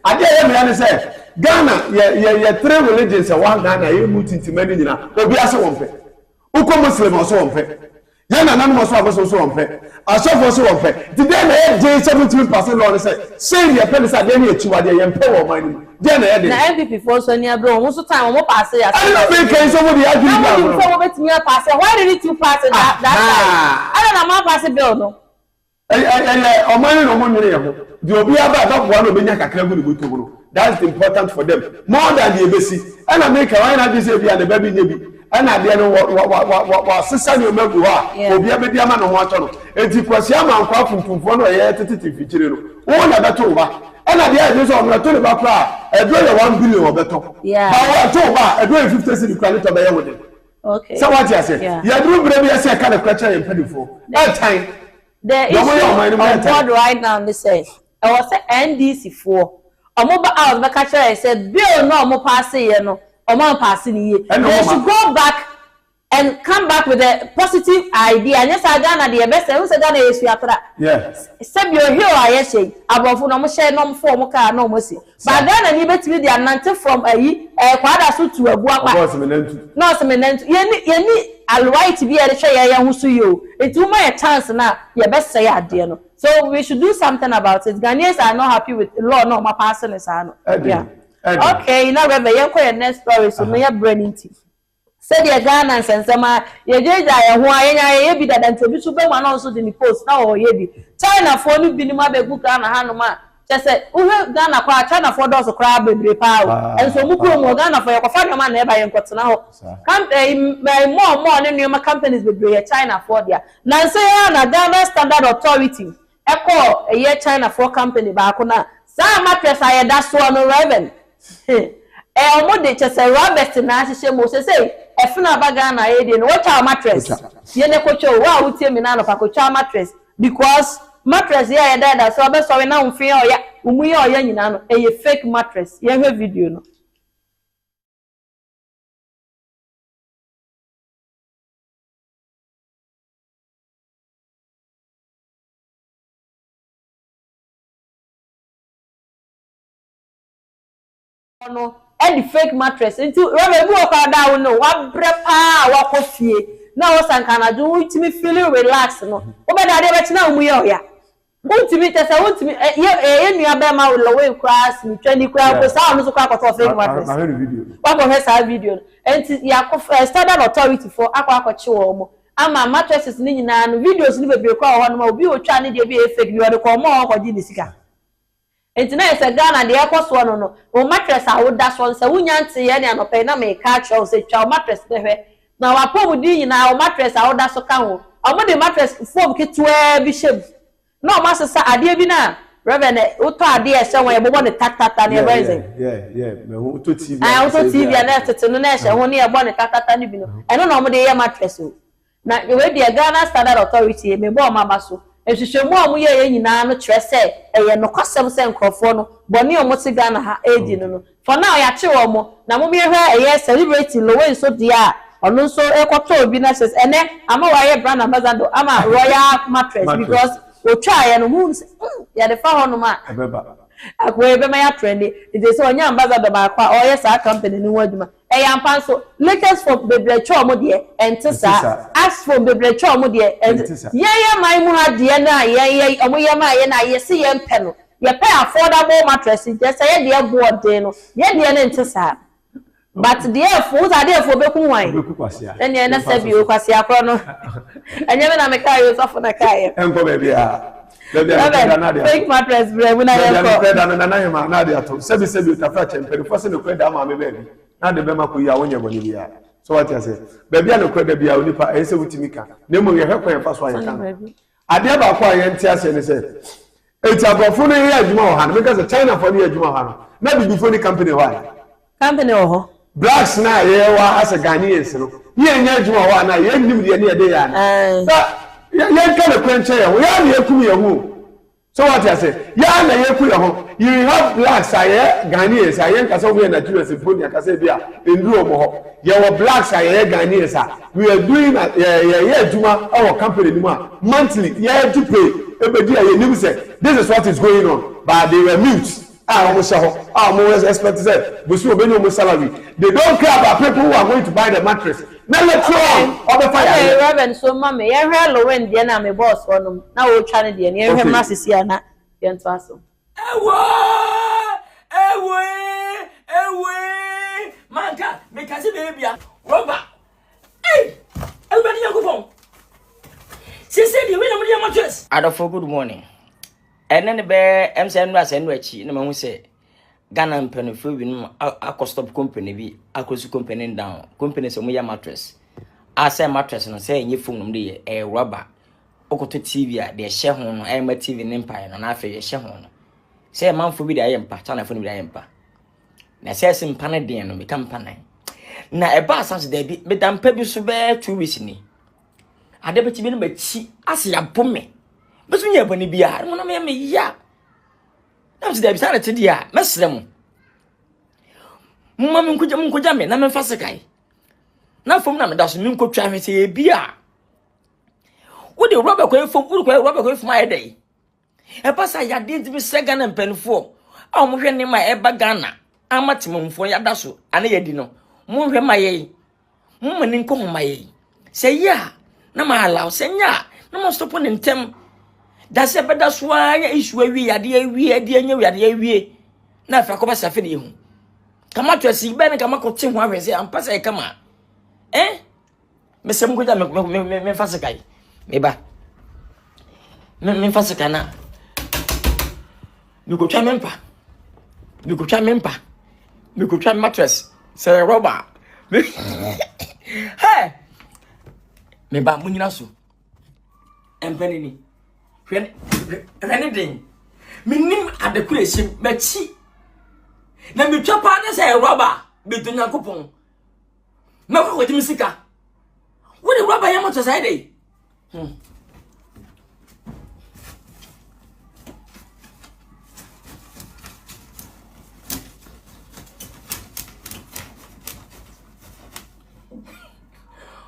Speaker 2: I dare me say, Ghana, ye 3 religions and one Ghana, you move into many, Obi as one pay. Uko Muslim also one pay. Yana none was so unfair. I saw for so unfair. Today, they 17% law say your pennies are then to what they empower money. Then the
Speaker 1: MPP for Sonia Bro, most of the time, what pass it.
Speaker 2: I don't think somebody has
Speaker 1: been pass it. Why did you pass it that I don't know, pass it bill. No,
Speaker 2: or money no money. The Obia about one of the that's important for them more than the ABC. And I make a line at this area and the baby baby. And I didn't know what sister you make you are. Obia baby man on water. And if was young and crop from one or a feature. All of that over. And I did this on the told about a dollar 1 billion or better.
Speaker 1: Yeah.
Speaker 2: I told a dollar 50 cents credit of the with it.
Speaker 1: Okay.
Speaker 2: So what I said? Yeah, do baby I say kind of question and penny for that time.
Speaker 1: The issue on board right now, they say, I was NDC 4. A mobile house, my catcher, I said, Bill, no more passing, no, or more passing ye. They should go back and come back with a positive idea. And yes, I done the best, and who's done is after that.
Speaker 2: Yes.
Speaker 1: Except your hero, I say, above no share no form of car, no mercy. But then I need to be the anante from a quadra suit to a guapa. No, some any I'll write to be a share who see you. It's too much a chance now, your best say, dear. So we should do something about it. Ghanaians are not happy with the law, no, my person is yeah. Okay, now we have a next story, so may have brain tea. Said your Ghanaians and some your judge, who I be that until you one also in the post now or ye China for you be my book and a handma. Just said, who have done a China for those crab with power. And so Muku Ghana for your father man never in Cotonou. Come more than your companies with China for there. Now say, Ghana Standard Authority. Echo a year China for company bakuna. Some mattress I that's one raven. Almost just a rabbit in Nashi Moses say, a fina bagana aid watch our mattress. Yenekocho, wow, would tell me none of a coach mattress because mattress yeah that so best sorry now fear ya we are young a fake mattress. Young video no. No, and the fake mattress into remember what down no one brepa wa coffee now was an can do it me feeling relaxed no over there now we are ya want to meet us I want to me you abema will away class me 20 crowd sound so kwa fake mattress I heard video what go video and ya standard authority for akwa chi wo ama mattresses ni nyina no videos ni be kwa ho no obi o twa ne de be fake you dey come on ko di ni sika. And tonight, a Ghana, the airport one no. O mattress, I would dash one. So we can't see any and pay na me catch or say child mattress there. Now I probably now mattress, I would dash so can. I want the mattress form kit to bishop. No master, I dear bina. Reverend, Uto idea, so when you want the tata near rising.
Speaker 2: Yeah. Auto TV.
Speaker 1: I auto TV and after to the nation, only a bonnet tata nibino. I don't know what the mattress. Now you will be a Ghana Standard Authority, me bomb my basso. And she should more ye na no trese e no kwasem se nkrofo no boni omoti Ghana ha edi no for now ya che omo na mo me hwe e celebrate low so dia ono so ekoto obi na says ene ama wa ye brand ambassador ama royal mattress because o try ya no mu ya de fa ho no ma abeba akwe be ma ya trend it is onya ambassador ba kwa o yes our company ni waduma e ya mpan so latest for bebrecho omo de entisa ask for bebrecho omo de entisa ye mai mu ha de na ye omo ye ma ye na ye se ye mpe no ye pay affordable mattress just say ye de board de no ye de na entisa but the food are there for beku wan and ye na sabi o kwase akro no enye me na me kai yo so for na kai
Speaker 2: enko be bia
Speaker 1: fake mattress when I
Speaker 2: am na dey ato sebi utafa chemperi for say no kweda ma me baby na de be ma ko ya wonye boni bia so what you say baby na kweda bia onipa e se wutimika na mu ye hekwan fa so ayekan ade ba ko aye ntia se ne se eti abofo no ye adwuma ho ha no because China for ye adwuma ho no na bi before the company ho blacks na ye wa as a Ghanaians no ye nya adwuma ho na ye nim de ne de ya na you can't quench ya na ekum ya hu so what I say ya na yeku ya hu you have blacks aye Ghanaians aye nkasa we Nigeria se poni akasa bia enduro mo ho ye wo blacks aye Ghanaians we are doing ye adwuma our company ni mo monthly ye to pay ebedi aye nim say this is what is going on but they were mute almost expect say we see obey no salary they don't care about people who are going to buy the mattress na let's go
Speaker 1: okay Reverend so mama ye hwe Lowen de na me boss onum na wo twa ne de ne hwe ma sisi ana ye nto aso
Speaker 7: ewe manka me kasi baby Robert hey everybody yakufon sisi di we na mo de mattress
Speaker 8: Adolfo good morning ene be MCN ras enu achi na mahu se Ghana mpenofo wi no akostop company bi akosu company down company se mo ya mattress ase mattress no se enye phone no de rubber okoto TV a de hye ho no ma TV ne mpa no na afa ye hye ho no se manfo bi de ayempa chana phone bi de ayempa na se mpa ne de no me kampa nan na eba asase da bi me dampa bi so be 2 weeks ni ade beti bi no machi ase ya bome beso nya bani bia mo na me ya na se da bi sana te dia mesrem mma me nkuja me na me fa sekai na fom na me da so me nkotwa me se bia wo de rubber ko fom wo ko rubber ko fom ayedai e pasa ya de bi se Ghana mpenfo a mo hwe ne ma e ba Ghana amatimomfo ya da so ana ya di no mo hwe ma ye mo mani nko ma ye se ya na ma allow se nya na mo stop ne ntem da se beda so anya isu awi ade awi ade anya wi ade awi na fa ko ba safe ne hu kama to asi be ne kama ko te ho ahwese ampa se kama me se mko ja me fa se kai me ba me fa se kana mi ko twa mempa mi ko twa mattress se rubber hey me ba mo nyina so empeni ni hwene den minim adequacy machi na mi twa pa na se rubber be to Nyankopon na ko ko sika wo de rubber ya mattress ai dei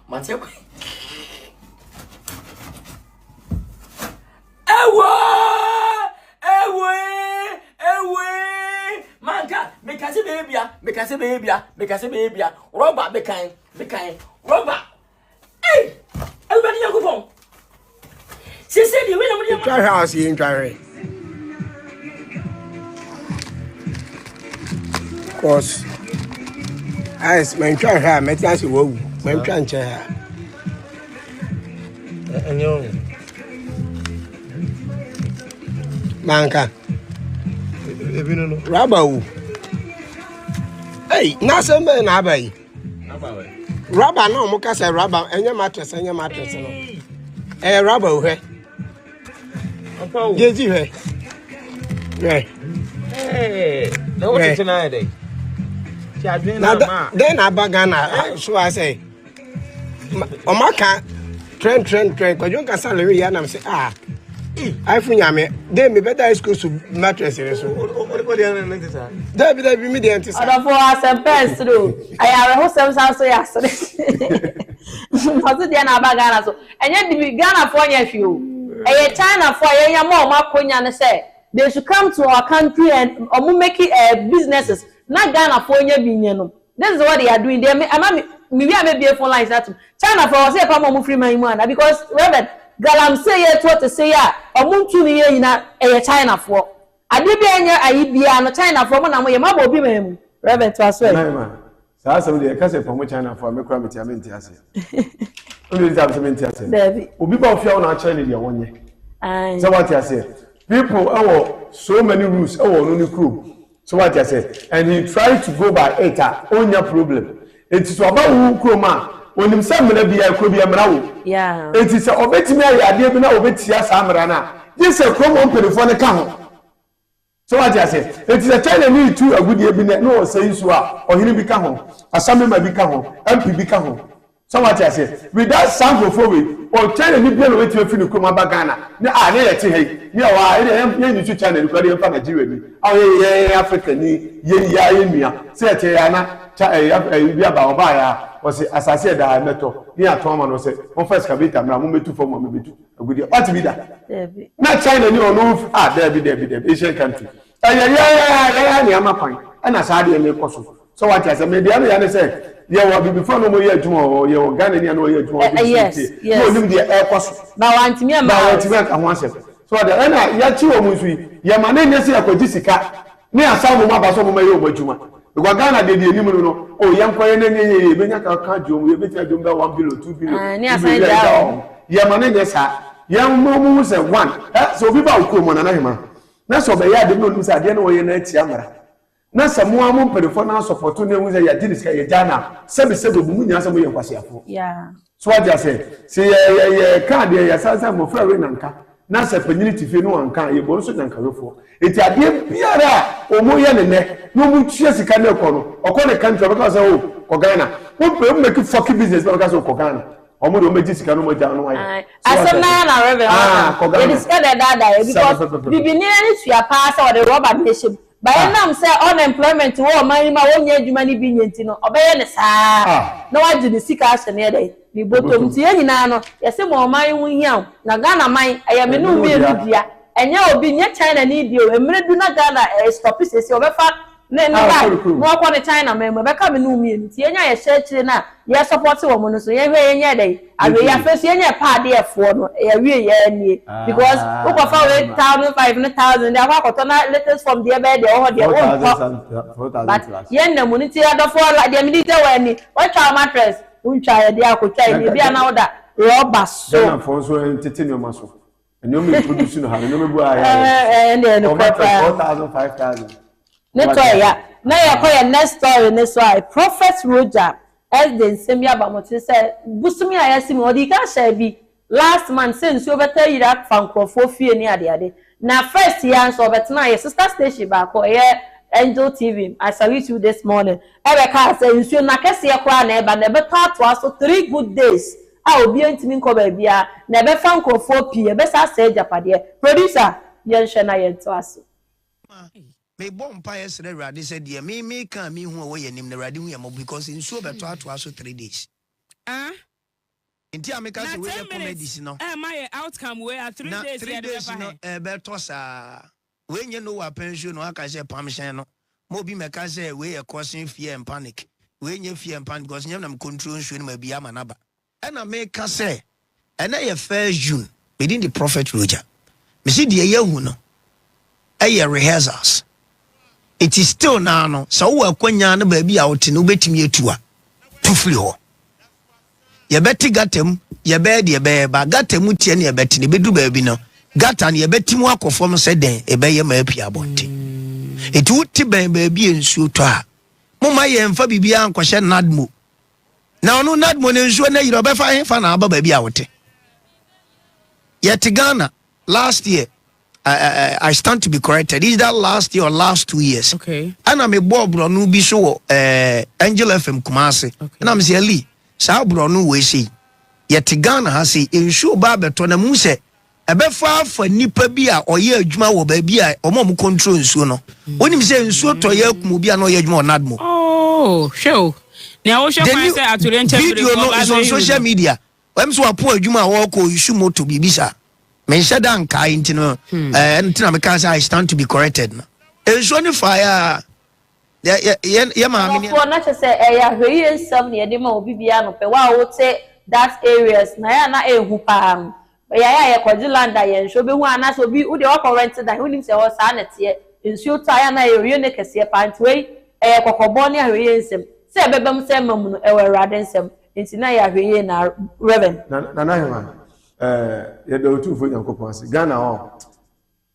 Speaker 8: Mathieu manka me kasi baby rubber be kind rubber hey everybody yakufon sisi di we na mo
Speaker 9: try house in try cause as my try ha metiasi wo my try nche ha
Speaker 7: enyo
Speaker 9: manka
Speaker 7: ebino no
Speaker 9: rubber hey na sembe na abai rubber no mo ka say rubber enye mattress no rubber he jeji he
Speaker 7: no what is na dey
Speaker 9: then abagana so I say omaka trend ko jon ka salary ya na say I funyame dey me better school to mattress so
Speaker 7: what dey na nti
Speaker 9: dey be me dey nti sa
Speaker 1: for as a best do I have who some so ya so dey na abagana so enye di Ghana for nya fi o China for ye mo makonya ne say they should come to our country and make businesses na Ghana for nya bi nye no this is what they are doing they me we be phone lines that China for say pa mo free man mu because Reverend Galam say ye to say ya omuntu ni ye nyina China for ade bi anya ayi bia no China for mo na mo ye mabo bi memu Reverend to aswe
Speaker 2: saa asem de ka say for mo China for me kura me tia me ntia se obi ntia me ntia se obi ba ofia na China de wonye so what you say people so many rules no ni crew so what you say and he tried to go by it onya problem it is about who kroma onim sam na bia kro bia mra wo
Speaker 1: yeah
Speaker 2: it is obetimi ayade bi na obetia sa mra na this kroma mpelefo ne ka ho so what you say it is a China need to agudie bi na no say so a ohini bi ka ho asame ma bi ka ho MP bi ka ho so what you say with that sample for we or China ni bia no wetin afi ni kroma ba Ghana na na ye te hey ni wa ye ni tu China ni kwade mfa Nigeria ni ye Africa ni ye ya ye nua say te ya na bia ba oba ya o say asase da meto ni aton ma no say mo first kabita mra mo metu for mo metu agudi what be that na China ni ono there be Asian country ya ni amapan na sa de me koso so what you say me dia no ya ne say yeah wa before no mo ye adwuma o ye o Ghana ni na o ye adwuma
Speaker 1: yes
Speaker 2: no nim de e kwaso
Speaker 1: ba wanti me ma
Speaker 2: wanti me ka ho asem so da na ya chi o mu nsu ye ma na nyese akwaji sika ni asa mo ma ba so mo ma ye o adwuma because Ghana de enim no o ye nkoye na nye be nya ka jom ye be ti jom da 1 billion 2 billion
Speaker 1: ni asa ja
Speaker 2: ye ma na nyesa ye mo mu se 1 so bi ba ko mo na hema na so be ya de no nsa de na o ye na ti amara na samu amu mpelefo na support na hu say ya di diska ye jana sebe bu mu nya samu ye kwasiafo
Speaker 1: yeah
Speaker 2: so what you say ye card ye sansa mo fra we nanka na se panyini tife no anka ye bo so nanka wefo eti ade biara o mo ye ne no mu tue sika na ko no okọ ne country because o ko Ghana wo pe o make fucking business because o ko Ghana o mo do meji sika no mo ja no aye
Speaker 1: asana na reverend it is kind of that because bibini ni tua pa say o the rubber nation by now say unemployment wo man ma wo nya adwuma ni bi nyenti no obeye ne saa na waji ni sika asene dey ni botom ti nyina no yese mo man hu hia na Ghana man aya me no mi bia enya obi nya China ni dio emre du na Ghana stop sese obefa ne ba mo akọ ne China man mo beka me no mi ti enya ye share na ye support wo mo no so ye hwe ye nya dey awe ya face ye nya pa de efo no ye wie ye nie because wo ko fa 8,500 they akọ to na latest from there be there o there 4,000 ye na mo ni ti adofo la de mi di te wa ni o twa mattress untwa ye de akotwa ye bia na oda rubber so
Speaker 2: na for so entity no maso enyo me produce no ha no me bu aya
Speaker 1: no
Speaker 2: 4,000 5,000
Speaker 1: Netoya na ye ko ye next story ne so I Prophet Roger as the nsemi abamote say busumi ayasi mi odi ka sha bi last month say nso beta IDAC fankrofo fie ni ade na first year so betena ye sister station ba ko ye Angel TV I salute you this morning ebe ka say nso na kese ye kwa na eba na beta to aso 3 good days a obi antimi nko ba bia na ebe fankrofo pie be sa say japade producer ye nhwe na ye to aso
Speaker 9: me bomb pies ready said yeah me can me who way nim the ready because in so beto aso 3 days inti ameka say we comedy no
Speaker 10: my outcome we are 3 days
Speaker 9: 3 days no beto sa we nye no wa pension no aka say permission no mo bi meka say we causing fear and panic we nye fear and panic because nyam control nsu no ma bia manaba and I make say and na ye 1st June within the Prophet Roger me see the yehu no rehearsals. It is still now no so we akwanya na ba bi a wote no betimi etua tufiri ho ye beti gatem ye be de be ba gatem tie na ye beti ne bedu ba bi no gata na ye betimu akofom se den e be ye ma apia bonte etu ti ben ba bi ensuo to a moma ye mfa bibia ankwhye nadmo na ono nadmo ne ensuo na yiro be fa he fa na aba ba bi a wote ye ti Ghana last year I stand to be corrected. Is that last year or last 2 years?
Speaker 10: Okay.
Speaker 9: And I'm a boy bronu bi so Angel FM Kumasi. Okay. And I'm say Ali, sa bronu we say. Yet Ghana has say insure ba beto na mu se ebe fa nipa bi a oye adwuma wo ba bi a omo mu control nsuo no. Onim say nsuo to ye akumu bi a na oye adwuma onadmo.
Speaker 10: Oh, show. Now show find say atulente
Speaker 9: video no is on social media. Wem so apo adwuma wo ko issue moto bibisa. Me said anka intino entina me can say I stand to be corrected no enso ni fire ya ma me
Speaker 1: for na say ya hwe nsam ne de ma obi bia no pe wa wo te that areas na ya na ehu pa ya kwajiland ya enso be hu ana so bi wo de correct that hu nim say wo sa na te enso ta ya na area ne kese pa ntwe kokobo ne hwe nsam say bebam say mamu no rade nsam ntina ya hwe na reverend
Speaker 2: na hema ye do tu fo Yankopon ase Ghana on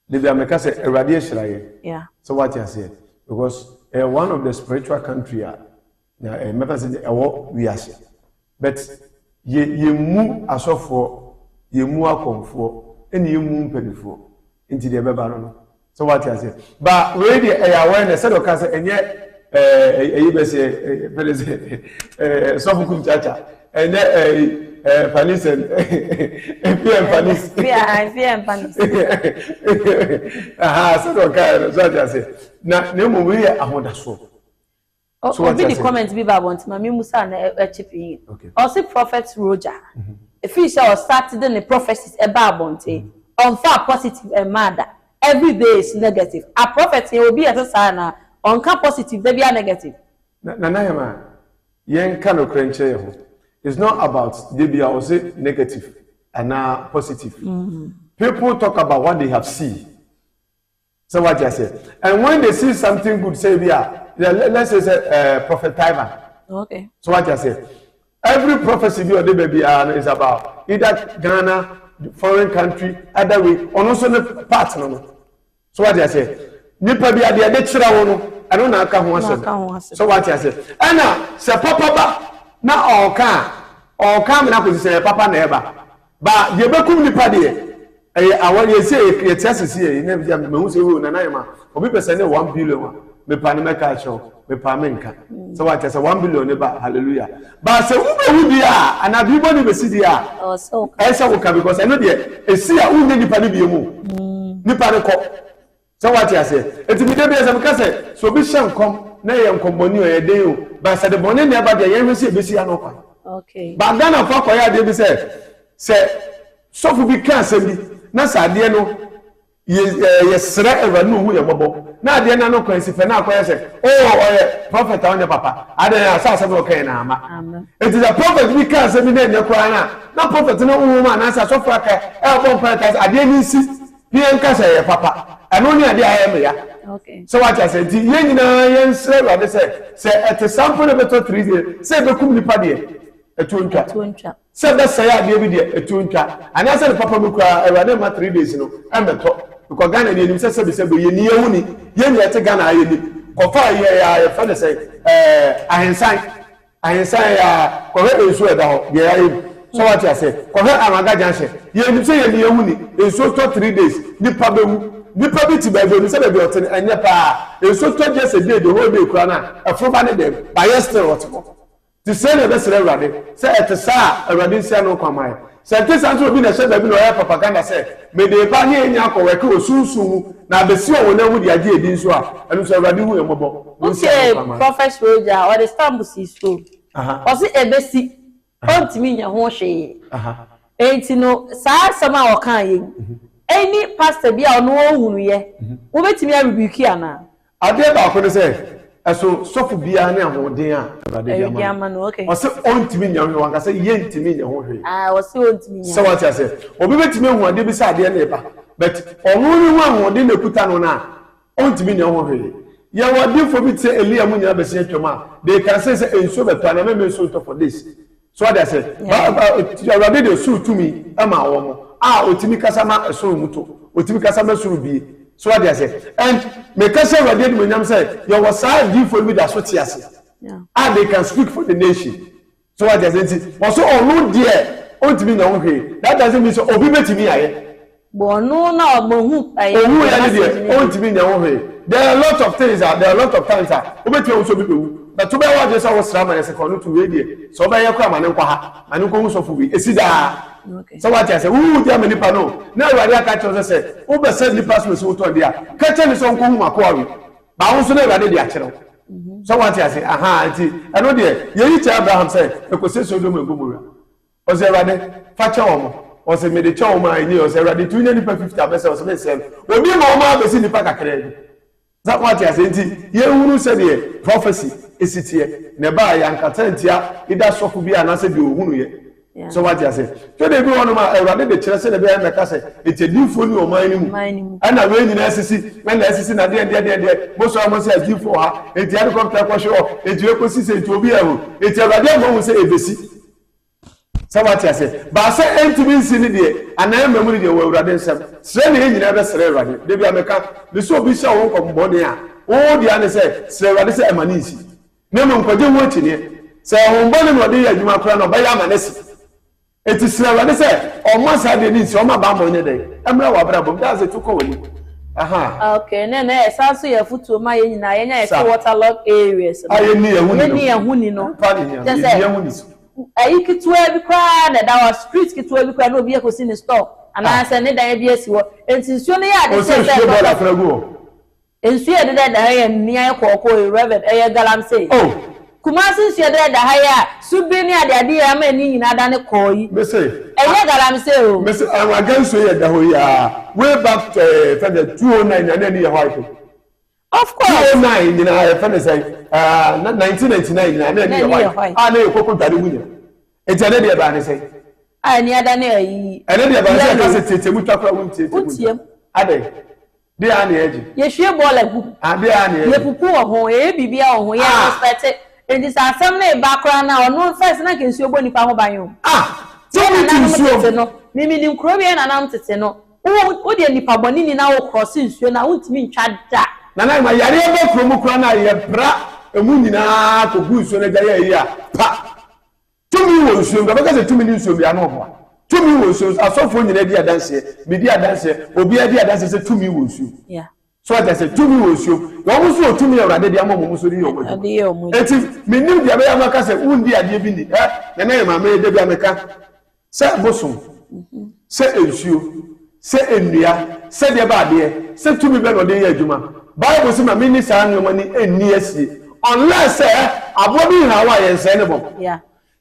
Speaker 2: the America say erade ehiraye
Speaker 1: yeah
Speaker 2: so what you say because one of the spiritual country na meta say we ase but ye mu asofo ye mu akonfo eni ye mu mpedifo nti de beba no so what you say but we dey awareness say do ka say enye eyi be say so bukum chacha enye Panis and Panis.
Speaker 1: Yeah, Panis.
Speaker 2: So okay, so I say. Na nemu we ahoda so.
Speaker 1: So be the comments be about Mami Musa na chipping. Okay. Also Prophet Roger. If he shall start the prophecies about bonte on far positive and mad. Every day is negative. A prophet will be as a sign on can positive, they be a negative.
Speaker 2: Na yema. yen kan okrenche ho. It's not about they are also negative and now positive. People talk about what they have seen. So what I say, and when they see something good, say let's say prophet timer.
Speaker 1: Okay. So
Speaker 2: what I say, every prophecy is about either Ghana, foreign country, other way, or also the partner. So what I say, nipa bi ade de kira wo no, eno na aka ho asem. So what I say, ana se papa ba na oka me na ko se papa na eba. Ba ye bekum nipa de awon ye say ye tiasisi ye na bia me hu se wo na na ma obi pese ne 1 billion me pa ne meka cho me pa me nka so what say 1 billion ne ba hallelujah ba se wo be hu dia ana bi bo ne be si dia so because I know there e si a hu nipa ne bi mu nipa ne ko so what I say eti mi de be se me ka say so bi hye nkom na ye nkomboni o ye den o ba se de bone ne ba de ye hwe se be si ano kwa
Speaker 1: okay
Speaker 2: ba Ghana for ko ya de bi se so fu bi kan se bi na sade no ye sere evanu hu ye bobo na ade na no kwansi fe na akoya se prophet on papa ade na asa no kan na ama it is a prophet we can say me na kwa na prophet no hu ma na asa so fu aka bon prophet ade ni si bi en ka say papa eno ni ade aye me ya okay so what I said ye nyina ye sere ade say at sample beto 3 days say be kum ni pa de etuntwa say be say ade bi de etuntwa and I said papa be kwa ewade ma 3 days no embeto because Ghana ni enim say be ye ni ehu ni ye ni ete Ghana aye ni kofa ye fa say ahensan ya ko he ensu eda ho ye aye so what I say ko he amaga janse ye ni say ye ni ehu ni ensu to 3 days ni pa be hu ni pa bi ti ba be ni say be oten enye pa ensu to just a day the whole day kura na afroba ne dem by yesterday what to say na be sere rade say et sa rade sia no kwamai say te santo obi na shebe bi no ya propaganda say me de ba ni enya ko weke osunsun na be si o na hu di age edi nso a enu so rade hu emobo
Speaker 1: okay prophet roja or the stamp si so o si ebesi ontimi nya ho hwe enti no sa sama o kan ye any pastor bi a ono ohunu ye wo betimi a rebuke ana
Speaker 2: ade ba ko ne say eso sofu bia na ahoden a rade bia ma
Speaker 1: no okay
Speaker 2: o se ontimi nya ho wanka say ye ntimi nya ho hwe
Speaker 1: o se ontimi nya
Speaker 2: so what I say obi betimi hu ade bi say ade na eba but onu ni hu ahoden na kuta no na ontimi nya ho hwe ye wadi for bi say Elia mu nya be se twema they can say enso beto na me so to for this so what I say rade de so to me ama wo mo otimi kasama eso muto otimi kasama suru bi so what I say and me kasa rade de nyam say you was side for me that so tiase and they can speak for the nation so what I say also onu there ontimi na wo hwe that doesn't mean so obi betimi aye
Speaker 1: bo no na omohu aye
Speaker 2: ohu ya ne there ontimi na wo hwe there are a lot of things there are a lot of times obetimi so bi bewu but to be what just was rama yes ko no to we there so be ye kwa mane nkwa ha mane ko hu so fu bi esida okay so what I say who dey many pa no na awari aka cho say wo be say ni pass me so to dia ka che ni so nko hu makoawi ba wo so na awari dey akere so what I say ati eno dey ye yi cha Abraham say e ko se so do me gomora o say awari fa che wo mo o say me dey che wo ma ni o say awari tu nya ni pa 50 abese o say say obi mo ma be si ni pa kakere that what I say ye hunu say dey prophecy esitie ne ba ya nkatantia ida sofu bi anase bi ohunu ye so what I say to dey bi wonu ma Ewrade de kire say ne be na ka say etedifo ni o man ni mu ana we nyina asisi when na asisi na de mo so am say adifo ha eti helicopter ko show eti ekosi say eti obi ehu eti Ewrade mo hu say ebesi so what I say ba say entimi si ni de ana emamu ni de wo Ewrade nsem sre ne nyina be sre Ewrade de bi ameka bi so obi sha won ko mbone a o di ane say sre Ewrade say emanisi ne mo nkwaje wo tini se hombone no de adwuma kora no ba ya manesi eti sira wade se o ma sa de ni si o ma ba mo ne de emra wa bra bom da se tuko wani
Speaker 1: okay na esanso ya futu ma ye nyina ye nya e waterlogged areas
Speaker 2: aye ni
Speaker 1: ehuni ni no
Speaker 2: just say
Speaker 1: ayi kitwa bi kwa na da wa street kitwa bi kwa no bi ekosi ni store ana se ne da bi esi wo enti nsuo ne ya de se ensu ye de da ya ni aye kokko reverend eye galamsey kumasi nsu ye de da ya subi ni ade ya ma ni nyina da ne koyi
Speaker 2: me say
Speaker 1: eye galamsey o
Speaker 2: me say against ye da ho ya way back to 2009 na ni ye white
Speaker 1: Of course.
Speaker 2: 2009 you know friend say 1999 na na dey white ah na ekoko tare munya ejane dey ba ne say
Speaker 1: ah ni ada na yi
Speaker 2: ene dey ba say ka say tete mu twakra won tete ade dey an eji
Speaker 1: ye hwe ball agu
Speaker 2: ade an eji
Speaker 1: ye pupu wo ho e bibia wo ho ye respect enti sa asem na e ba kra na ono first na kensu obo nipa ho ban yo
Speaker 2: tumi tinsuo
Speaker 1: no mimi ni nkro bi na nam tete no wo de nipa boni ni na wo cross nsuo na wontimi ntwa da
Speaker 2: na ma yare ebe kromu kra na ye bra emu nyina kogu nsuo na gya ye a pa tumi wo nsuo nga beka se tumi ni nsuo bia no ho tumi wo nsuo asofo nyina di adanse bi di adanse obi adi adanse se tumi wo nsuo so ata se tumi wo nsuo wo mu so tumi awrade di amamo mu so di yomo eti menim dia be ya maka se undi ade bi ni na ye ma me de bia meka se bosom se nsuo se enua se de ba de se tumi be no de ye adwuma Bible say ma mini sa no mani enni asie unless abobi hawa ye nse ne bom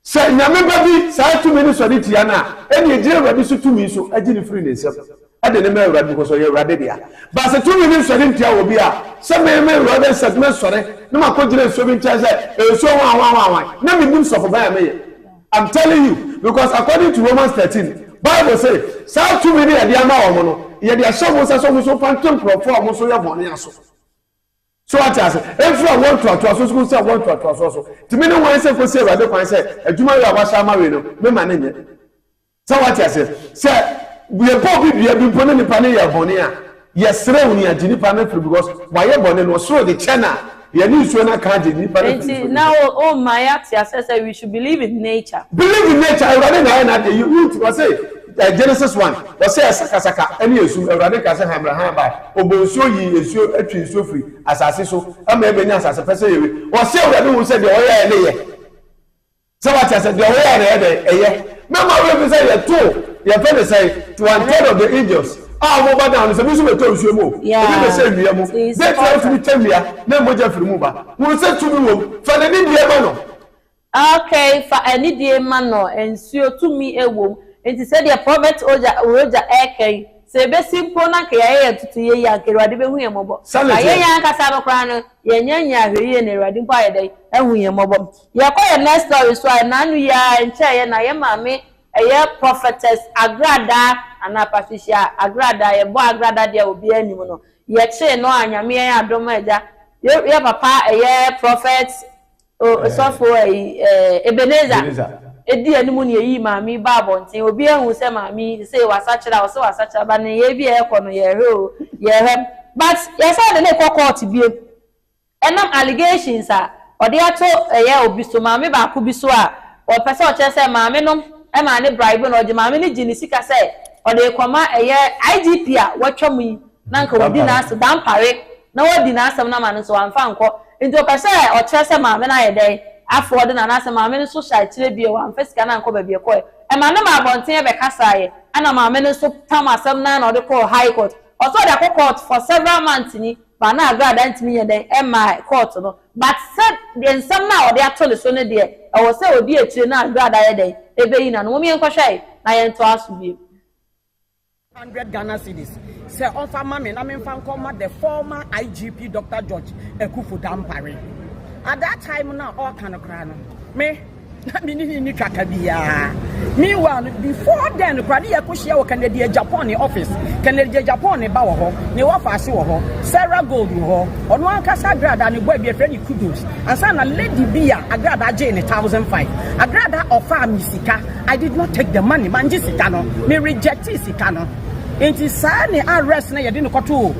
Speaker 2: say nyame ba bi sa tumi ni so de tia na eni ejire ba bi so tumi so agini free ne nsem ade ne ma awrade ko so ye awrade dia ba se tumi ni so de tia obi a se me awrade segment sore ne ma ko jire so bi ntia say so wa na me nim so for ba me I'm telling you because according to Romans 13 Bible say sa tumi ni ade ama wo no ye de ashawo so phantom profile mo so ye bone aso so what I say if you want to so say want to so to me no one say for say radio kwan say adwuma ya wa sha ma we no me ma nenye so what I say we bo bibia bi pone ni pa ne ye bone a ye sere uni agini pa na free because why ye bone no so the channel ye ni so na ka agini pa na free
Speaker 1: now oh my act say we should believe in nature
Speaker 2: already na you to say Genesis 1 was say sakasaka eni esu Awurade ka say Abraham ba obonsuo yi esu atwi nsuo free asase so ama ebenya asase pese yewe was say Awurade wo say de oya ele ye so what I said de oya na de eye mama we say ye to ye fe say to one third of the angels mo ba down say bisu beto nsuo mo ebi be say wiye mo they try to be temia na moja free mu ba wo say to mi wo fa de ni die ma no
Speaker 1: okay fa any die ma no ensuo to mi ewo enti said the prophet oja eken se be simple na ke ya tutu ye ya ke Awurade be hu ye mobo aye ya kasa no kra no ye nyanya ahwe na Awurade mpo aye dai ehu ye mobo ye ko ye next story so na anu ya nche ye na ye mame eye prophetess agrada ana patricia agrada ye bo agrada dia obi anim no ye che no anyame ye adom aja ye papa eye prophet so for Ebenezer edi animu ne yi maami ba bonten obi ehun se maami say wasachira o se wasachira ba ne ye bi e ko no ye he but ye say de ne ko court bie enam allegations a ode ato ye obi so maami ba ko bi so a o pese o che say maami no e ma ne bribe no o je maami ne jini sika say ode koma ye IDP a watwa mu yi na nka odi na as dan pare na wodi na asem na ma no so amfa nko nti o pese o che say maami na ye dey afford na na se maame no so sha kire bi wa amfesika na nko ba bi ko e ma na ma bonten e be kasaye ana maame no so tam asem na na o de call high court o so de court for several months ni ba na agrada ntimi ye den e ma court no but said the nsam na o de atole so ne de e wo se odi akire na agrada ye den e be yi na no mo mi enko hwe na ye nto aso bi
Speaker 11: 100 Ghana cedis say on fa mama na me fa nkoma the former IGP Dr. George Ekufu Dampare. At that time now all kind of crying me ni kakabia meanwhile before then kwadi yakoshia wo Canada Japan office Canada Japan ba wo ho ne wa faase wo ho Sarah Gold wo ho ono ankasa agrada ne boy be friend kudos ansa na lady bia agrada je ne 1005 agrada offer me sika I did not take the money manje sika no me reject sika no enti sa ne arrest na ye de ne koto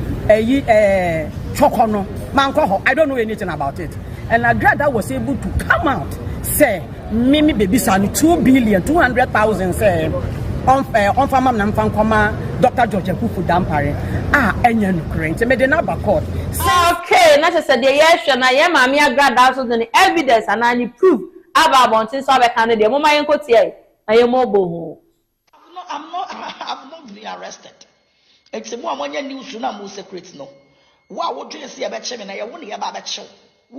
Speaker 11: chokono manko ho I don't know anything about it. And Agrada was able to come out, say, Mimi baby son, 2,200,000,000, say, on farm and Fankoma, Dr. George Ekufu Dampare. And you create, made another court.
Speaker 1: Okay, not just a day, yes, and I am Agrada, also the evidence, and I prove about wanting so I can do. Mama, I am mobile.
Speaker 12: I'm not being arrested. It's a woman, you should not move secrets, no. What would you see about Chevy? I won't hear about that show. I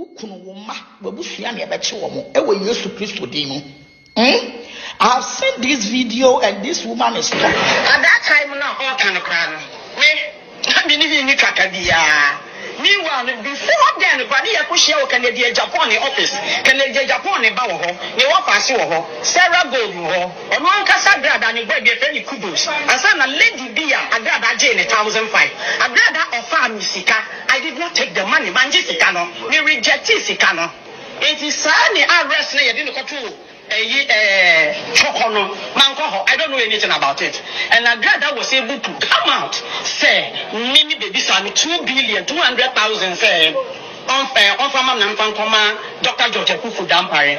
Speaker 12: have seen this video and this woman is talking. At that time now all kind of crying. Me, I mean you Meanwhile, before then, Granny Akushia Canadian Japan office, Canadian Japan Baho, Newapasi, Sarah Gold, or one Casagrad and baby Penny Kubus, and son a lady beer, I got that Jane 1,005. I got that of farm Sika. I did not take the money, Manjisicano, we rejected Sicano. It is sunny, I rest near the control. Chocono, Manco, I don't know anything about it. And I glad I was able to come out, say, Mimi baby son, 2,200,000, say, on farm and Fancoma, Dr. George Kufu Dampare,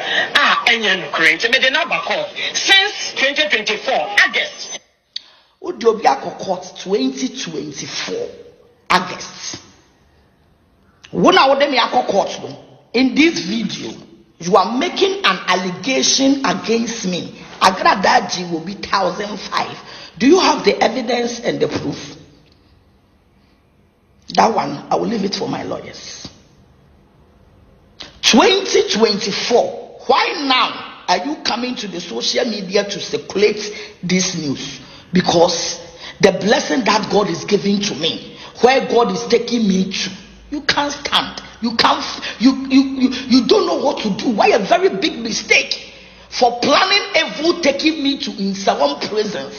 Speaker 12: and you create, made the number call since 2024, August. Udiobiako Court 2024, August. When I would them court in this video. You are making an allegation against me. Agradaji will be 1,005. Do you have the evidence and the proof? That one, I will leave it for my lawyers. 2024. Why now are you coming to the social media to circulate this news? Because the blessing that God is giving to me, where God is taking me to, you can't stand. You can't. You don't know what to do. Why a very big mistake for planning evil, taking me to Insawam prisons,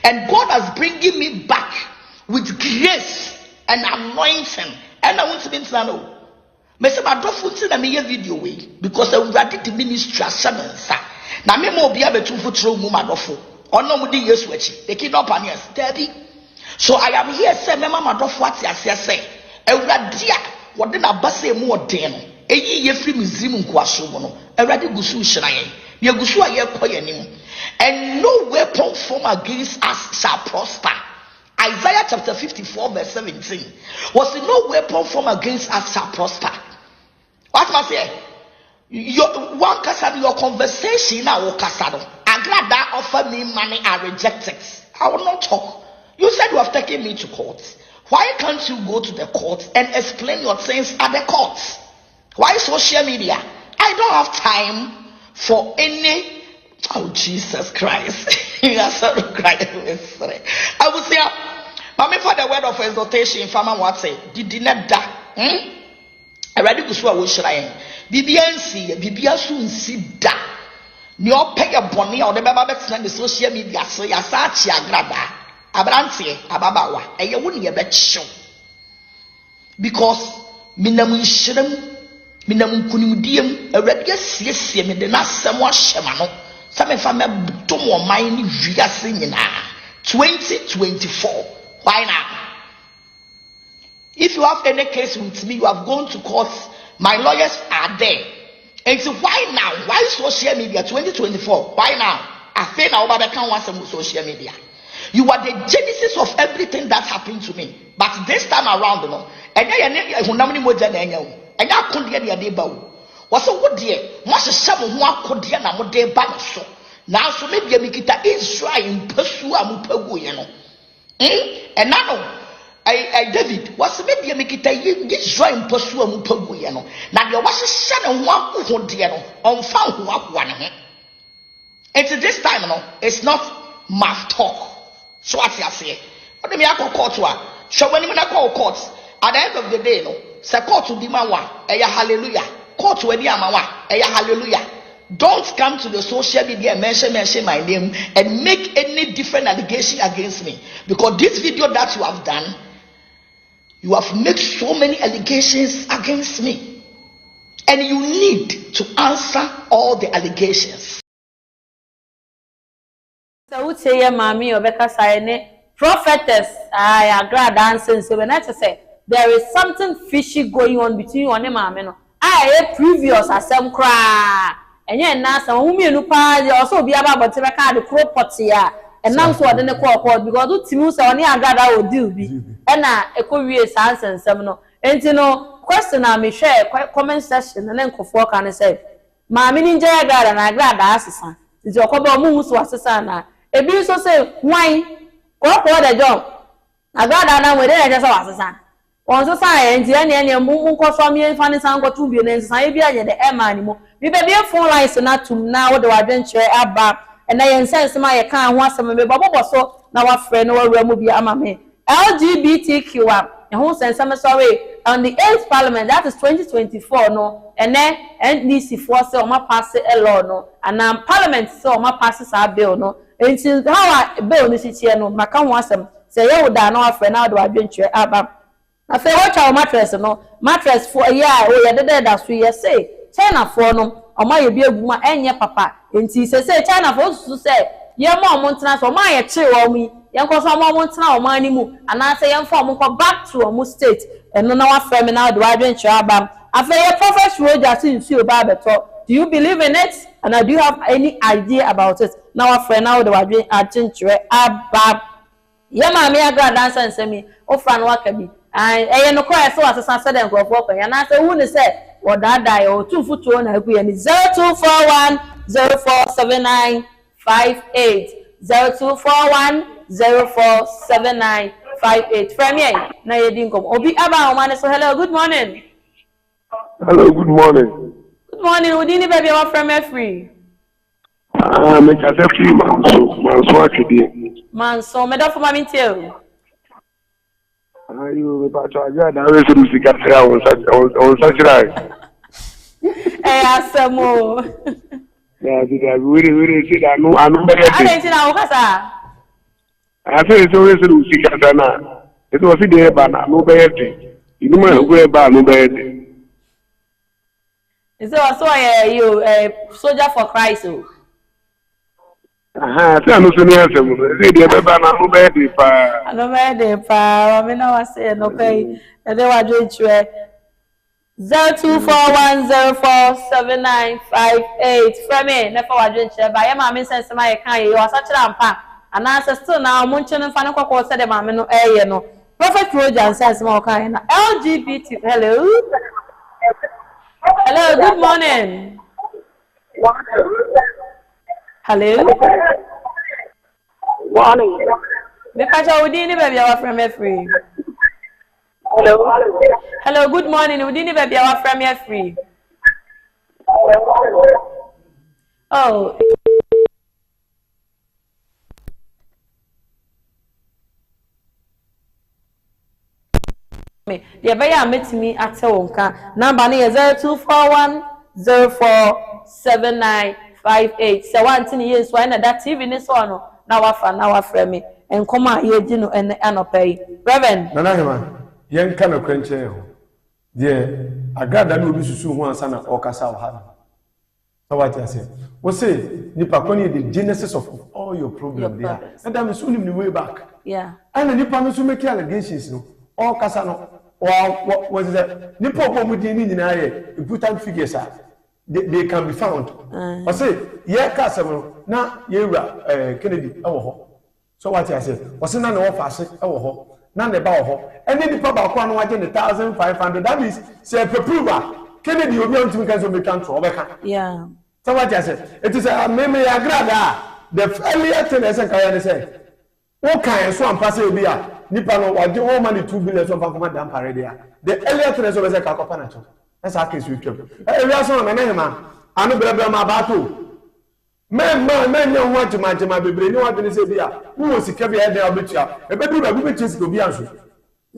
Speaker 12: and God has bringing me back with grace and anointing. And I want to be know. Me say my daughter na me video way because I ready the ministry asamansa. Na me mo bia betu futuro mu madofo. Ono mu di Yesu achi. The kingdom panias. Daddy. So I am here say me mama dofo ati ase say. Ewradia what did I basse more den? A ye free museum quashomono, a radical gusu shrine, near Gusua ye poyanim, and no weapon formed against us shall prosper. Isaiah chapter 54, verse 17. Was it no weapon formed against us shall prosper? What must I say? Your conversation now, Casado. I'm glad that offered me money, I reject it. I will not talk. You said you have taken me to court. Why can't you go to the court and explain your things at the court? Why social media? I don't have time for any. Oh, Jesus Christ. I would say, Mommy, for the word of exhortation, Farmer what say? Did not da? I ready to swear with Shrine. BBNC, BBA soon see da. No pay a bonny or the Babets and the social media, so ya sachi agrada. Abrantie ababawa eye woni ye becho because minamu shirem minamu kunimdiem awrade asiesie me de na asem ahyema no same fa me dom oman ni wiase nyina 2024. Why now? If you have any case with me, you have gone to court, my lawyers are there. And so why now? Why social media 2024? Why now? I think now Baba can want some social media. You are the genesis of everything that happened to me. But this time around, you know, and I hunamni moja na enyo. And I couldn't get the deba. Was a wood dear, much as some one could dear na mo de ba so. Now so maybe Mikita Israel in pursue amupagu, you know. And now I David was maybe Mikita Israel in pursue amupagu, you know. Now there was a son and one who dear on found who up one. And to this time, you know, it's not math talk. So what you say? What do you mean? I court one. So when you call court, at the end of the day, no, say court to demand one. Hallelujah. Court to any amawa. Hallelujah. Don't come to the social media and mention my name and make any different allegation against me. Because this video that you have done, you have made so many allegations against me. And you need to answer all the allegations.
Speaker 1: So would say mommy or Becca Sayane prophetess I agree dancing so when I say there is something fishy going on between you and the mammy. I previous as some cry and yet now some women who party also be about but the property and now so I didn't call because do Timus on the agrada will do be and a courier sans and seminal and you know question I may share comment session and then for can say mammy ninja agrada and I glad assassin is your couple moves was assassin. Ebi so say why ko the job agada na we dey just assassin on so say enti ene mu ko so me fa ni san ko tu bi na san bi anye de ema ni mo bi be phone lines na tum na wo de wadwenche aba and na yen sense ma ye kan ho asem me bobo so na wa frɛ na wa wura mu bi ama me LGBTQ e ho sense me sorry on the 8th parliament, that is 2024 no, and then NDC force oma pass a law no, and now parliament so oma passes our bill no. Until how bill this is here no, maka wasem say you da no afre na do adwenture aba. Afa watch our mattress no, mattress for a year oh ya deda so ye say China for no, oma ye bi aguma enye papa. Until say China for so say ye mo montana so ma ye che wo mi yanko so mo montana o man ni mu ana say yan for mo back to omo state eno na wa frame na do adwenture aba afa ye prophet roger sin su oba beto. Do you believe in it and do you have any idea about it now wa frame na do adwenture aba ye ma me agra dance nsem mi o fra no aka bi eye no kwa so asesa se den grofo kwa ya na say hu ni say wo dada ye o tufutuo na aku ye ni 0241 0479 58 0241 047958. Premier, na yedin kom. Obi aba o mane so hello, good morning.
Speaker 13: Hello, good morning.
Speaker 1: Good morning. Udini baby wa from free.
Speaker 13: Me ka se free manso akede.
Speaker 1: Manso me da for mami tell.
Speaker 13: Ayo me pa cha ja na we se musika tra on sa try.
Speaker 1: Asamo.
Speaker 13: Yeah, we see that no, I know better.
Speaker 1: I didn't see that. Okasa.
Speaker 13: I say it's always a music na. It was the eba na no better. You know me go eba no better.
Speaker 1: So you soldier for Christ.
Speaker 13: Aha, say no so near some. Say the eba na no better pa.
Speaker 1: No better pa. Me na was say no pay. E dey wa do it 0241047958 from me never wa dwenche ba ye ma me sense ma ye kan ye o asachira mpa ana still na mo nche no fa no kwakọ se de ma me no eye no prophet roger sense ma o kan na LGBT. Hello good morning. Hello
Speaker 14: morning.
Speaker 1: Me ka ja odi ni baby wa from free. Hello, good morning. Udini baby our from here free. Oh. Me, the buyer met me at Wonka. Number is 0241047958. So one thing is why that TV is on now our friend me and come out here you know and pay. Reverend.
Speaker 2: Nana yen kana kwenche ho de agada na obi susu ho ansa na okasa o ha so what I say we say nipa kwani the genesis of all your problem there and that means unim the way back and nipa no so make allegations no all kasa no what is that nipa ko mu din ni nyina ye important figures they can be found we say ye kasa no na ye wura Kennedy e wo ho so what I say we say na no fa ase e wo ho na ne ba ho ene nipa ba ko anu age ne 1500 that means say approval Kennedy obi on timi kan so make control obeka so what I say it is a meme ya grada the earlier thing I say kan say o kan so am pass obi a nipa no wage all money 2 billion so fa dan pare dia the earlier thing so be say ka ko pa na cho that's how case we twem e wi aso na na hema anu brebe ma ba to men no want to majema bebre ni wadene se bia wo sika bia dey obetua e be duru be chesi obi anso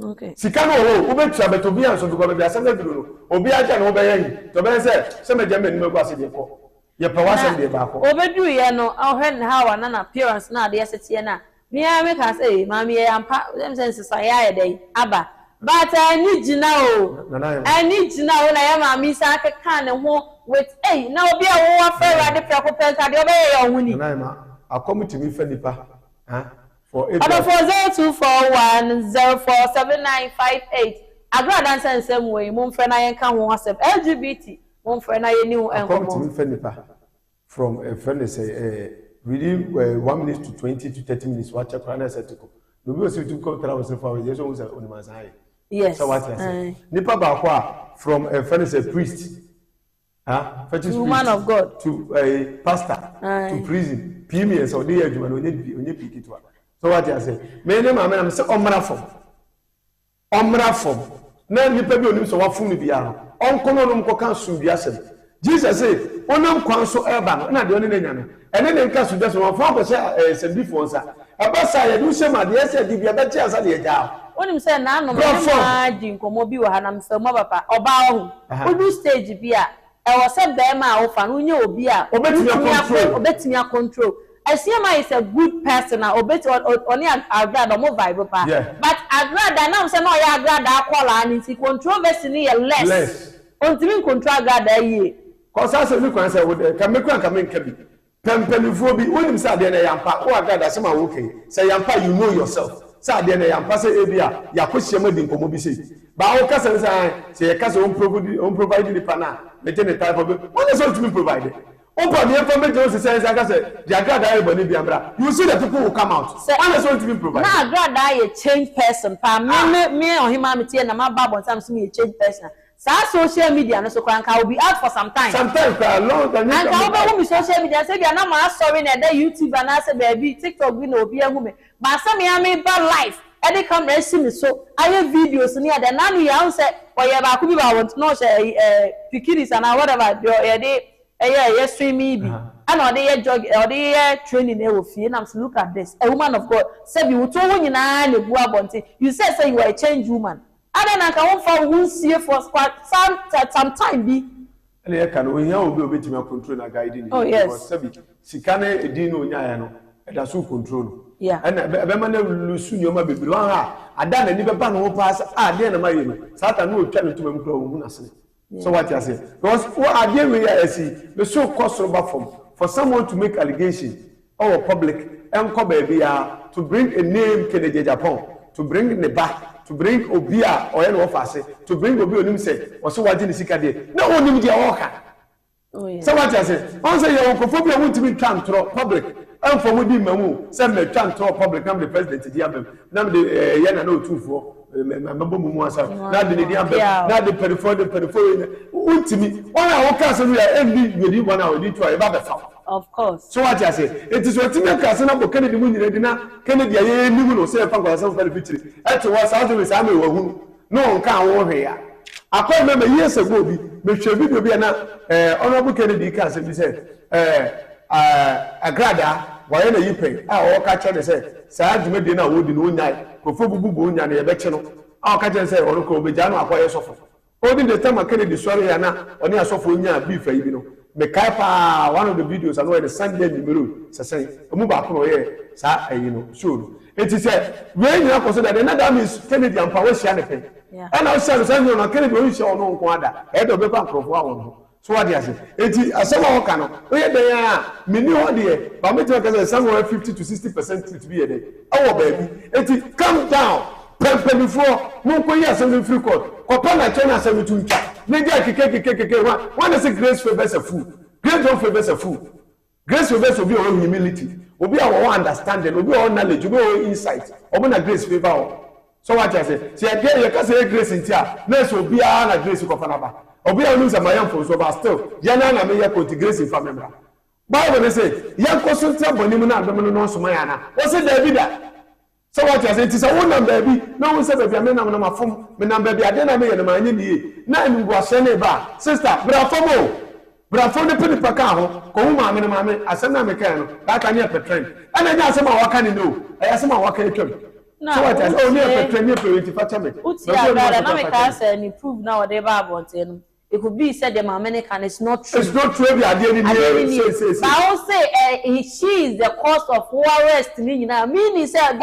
Speaker 2: okay sika no ho obetua beto bia anso because bia se na duru no obi aja no be yin to be se meja me ni me kwase de ko ye pa wase de ba ko
Speaker 1: obeduru ye no ohwe na ha na appearance na de setie na me ka say mami ye ampa dem sense so ya dey aba but ani jina o ani jina o na ya mami sa ka ne ho with now be a war fair the preoccupation the obey your wuni
Speaker 2: na a committee me fenipa for
Speaker 1: 0241047958 agra dan sense way mum fe na yen kan ho asem LGBT mum fe na yen new enkomo
Speaker 2: committee me fenipa from a friend say really 1 minute to 20 to 30 minutes watch a crane setiko no be so to come travel so far yes so on my side
Speaker 1: yes
Speaker 2: so what I say nipa ba ko from a friend say priest
Speaker 1: woman of God
Speaker 2: to a pastor to prison PMS or the adjuma no onye pikitwa so what I say me ne ma me say omra form na nipa bi onim so wa fun bia no onkono no mko kan su bia sem Jesus say onam kwan so eba no na de oni na nya no ene ne nka su de so wa fun ko say sem bi fo nsa aba sa ye du sem ade say di bia be tia sa de ja
Speaker 1: When you say na no ma di nkomo bi wo ha na me say mo papa oba ho odu stage bi a e wo se be ma wo fa no nya obi a obetimi control Asiama is a good person na obeti oni agrada mo vibe pa but agrada na say no ya agrada akola and it controversy ni less ontimi control agrada ye
Speaker 2: cause say me kwan say wo ka me kwan ka me nka bi pempelifo bi wonim say ade na yampa wo agrada say ma wo okay say yampa you know yourself say ade na yampa say ebia yakohia ma di nkomo bi say ba wo ka say say ka say on provide the pana me tell the type of what is to be provided. Open the information says, like I said, the agrada everybody be ambra. You see that people will come out. So what is going to be provided?
Speaker 1: Na agrada a change person. Pa me on him amity na ma babo sometimes me a change person. Sa social media no so kan ka will be out for some time.
Speaker 2: Sometimes for a long time.
Speaker 1: And ka oba social media say bia na ma sorry na dey YouTube na say baby TikTok bi na obi ahu me. Ba say me am ba life. E dey come see me so aye videos ni ada na you am say oye ba ku bi ba want no say pikiris and whatever you dey yes, streamy be. And or they jog or they training they will feel. And look at this. A woman of God said you told you na le bua bonte. You said say you are a change woman. And then I can for one see for some time be.
Speaker 2: And you can when you will be able to control and guiding.
Speaker 1: Oh yes.
Speaker 2: Sikane edino nya no. E da so control.
Speaker 1: Yeah.
Speaker 2: And be man lose your ma bebre wan ha. Ada na ni be ba no pass. Dey na ma yemi. Satan no twa no to me kro hu na se. So what you say? Because what are they we see? The so cost for someone to make allegation or public and baby to bring a name Kennedy Japan, to bring the back, to bring Obia or any officer, to bring Obi on say, or so what in the Sikade. No one in the worker. Oh yeah. So what you say? Answer your homophobia want to be transfer public. And for Mudi Mamu, send me transfer public. I'm the president of the Yabem. Now the Yana no 2-4. Now the peripheral ultimately one hour castle we are ending 1 hour need to about the foul.
Speaker 1: Of course.
Speaker 2: So what I say, it is what Timmy Castle about Kennedy Munina, Kennedy, I knew say for myself very picture. At was out of his army who no one can war here. I can't remember years ago, but should be an honorable Kennedy Castle, he said, a grada. Why are you paying? I catch her say, Sad Medina would in 1 night, Kofubu and a becchino. I'll catch and say, or Bejano acquire suffer. Only the time I carried the sorry and only a software beef, you know. Mekapa, one of the videos, I know the Sunday in the room, say, Mubako, you know, sure. It is said, when you consider that another Miss Kennedy and Power Shanapin. And I said, Kennedy, we shall know Quada, head of the bank of one. So what do you say? Eti asema okano. Oye dey ya mini ho dey. Ba me tell say somewhere 50 to 60% treat be dey. Awo baby. Eti calm down. Pempe before no ko ya assembly free court. Ko pa na China assembly to ncha. Nigeria keke one say grace favors a fool. Grace don't favors a fool. Grace favors obi our humility. Obi our understanding, obi our knowledge, obi our insight. Obi na grace favor. So what you say? Say again you can say grace in tia. Na so obi na grace ko fa na ba. Obi a lose my young for so but still yana na me ya contegration in family. Bible they say yan ko so tia boni mu na adom no so man na. O say David da. So what you say it is a one baby. No one say baby me na mafom. Me na baby ade na me ye na manye ni. Na ngu ase ne ba. Sister, bra fomo. Bra fo ne pedi paka ho. Ko hu ma me na ma me asem na me kan no. That can you pretend. And anya asem a waka ni no. Asem a waka etwam. So what you say oh near pretend near pretend facha me.
Speaker 1: Uti agara na me ka say ni prove now they ba bonte. It could be said the American is not true.
Speaker 2: It's not true. But
Speaker 1: I will say she is the cause of war rest. Meaning said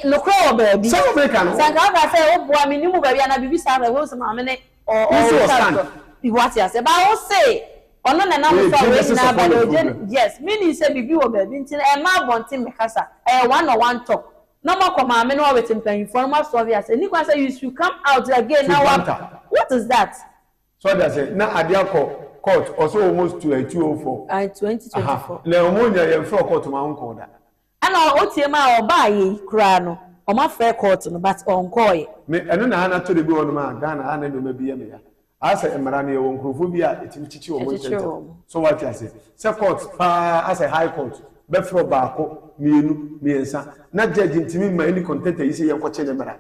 Speaker 1: no crow baby.
Speaker 2: Some American.
Speaker 1: Sanka say oh boy, me ni mu baby na bibi sa be so mamene or what you say. But I will say ono na na mo so na ba yes. Meaning say bibi wo baby ntin e ma bontin me kasa. One talk. No more come I know with him informal story. I said, Nico say you should come out again now. What is that?
Speaker 2: So that say now Adia court also almost to a 204.
Speaker 1: 2024.
Speaker 2: Le omonya ye for court ma unko da.
Speaker 1: Ana otiema oba yi kura no. O ma fair court no but onko ye.
Speaker 2: Me eno na ana to de bi wonu ma Ghana ana no ma bi me ya. Asa emra na ye won krofo bi a etimichichi o mo. So what you say? Say court pa as a high court. Befro baako mienu miensa na judge ntimi ma any content yi say yanko che nemra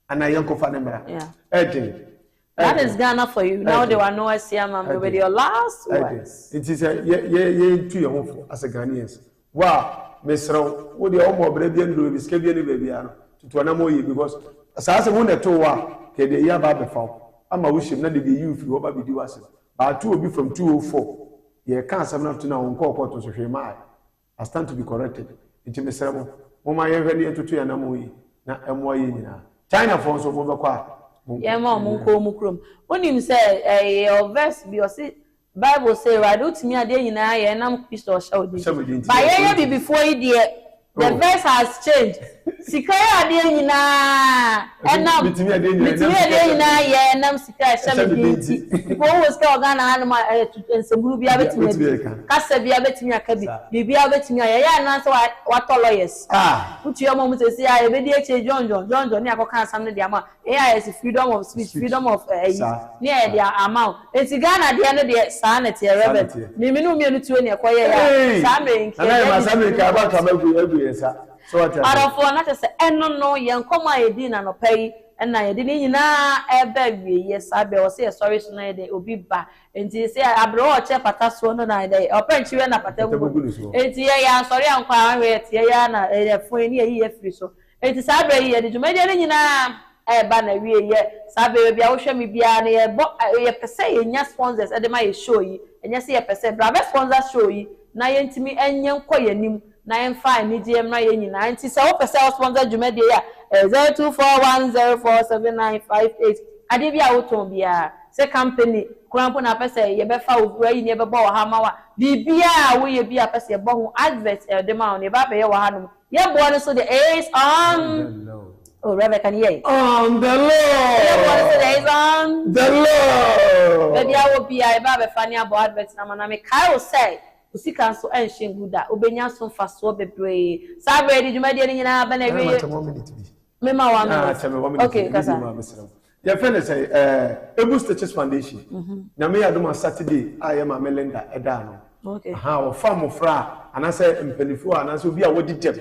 Speaker 2: ana yanko fa nemra
Speaker 1: that is Ghana for you now they will know Asiama with your last words
Speaker 2: it is ye tu your as a Ghanaians wa mesro wo de o mo bra bi ndo bi ska bi ni baby ano to na mo yi because saa se mo na to wa ke de ya ba be fa ama wo shim na de be you free oba be di wase ba to obi from 204 ye kan asem na to na won ko to so hwe ma I stand to be corrected nti me sere mo ma ye hwe ne etutu ya na mo yi na emo yi nyina China for so mo be kwa
Speaker 1: ye ma mo nko mu krom onim say your verse be o say Bible say right out me ade nyina ye nam Christo show dey ba ye be before you there the verse has changed sikaya ade nyina enam bitimi ade nyina ye nam sikaya shamedinti people was ka organa hanuma ensembulu bia betimi kasa bia betimi akabi bibia betimi ye na so what lawyers uti yo mo say ya be di eche John ne akoka asam ne dia ma is freedom of speech freedom of ne dia amount enti Ghana dia no dia sa na tie rebel miminu mienu tuo ne ekoye ya sa me nki
Speaker 2: na ma sa me ka ba ka magu yesa so what
Speaker 1: arafo na te se eno no ye nkoma edi na no pai na ye di ni nyina ebe wie ye sabe o se sorry so na ye obi ba enti se abro o che pata so no na ye open chiwe na pata gugu enti ye ya sorry ankwa ahwe tie ya na ye fo ni ye free so enti sabe ye di juma de ni nyina ba na wie ye sabe bia wo hwe mi bia na ye pese ye nya sponsors e de ma ye show yi enya se ye pese bra be sponsor show yi na ye ntimi enye nkọ ye nim na ye fine ni DM na ye nyina nti se wo pese sponsor juma de ya 0241047958 ade bia wo ton bia se company kurampo na pese ye be fa ogura yi ne be bo ha ma wa bibia wo ye bia pese bo ho advert de ma ne ba be ye wa ha no ye bo no so the is on oh Rebecca can hear
Speaker 2: on the Lord
Speaker 1: ye bo no so the is on
Speaker 2: the Lord
Speaker 1: be bia wo bia e ba be fa ne abo advert na ma na me kai o say usika so enshenguda obenya so faso bebre sabe di juma de nyina ba na wie Mema wa minute. Okay, kasa.
Speaker 2: Your friend say Ebu Stitches Foundation. Na me adoma Saturday I am a Melinda Edano.
Speaker 1: Okay.
Speaker 2: O farm fra and I say mpenifu and I say bi a wodi dem.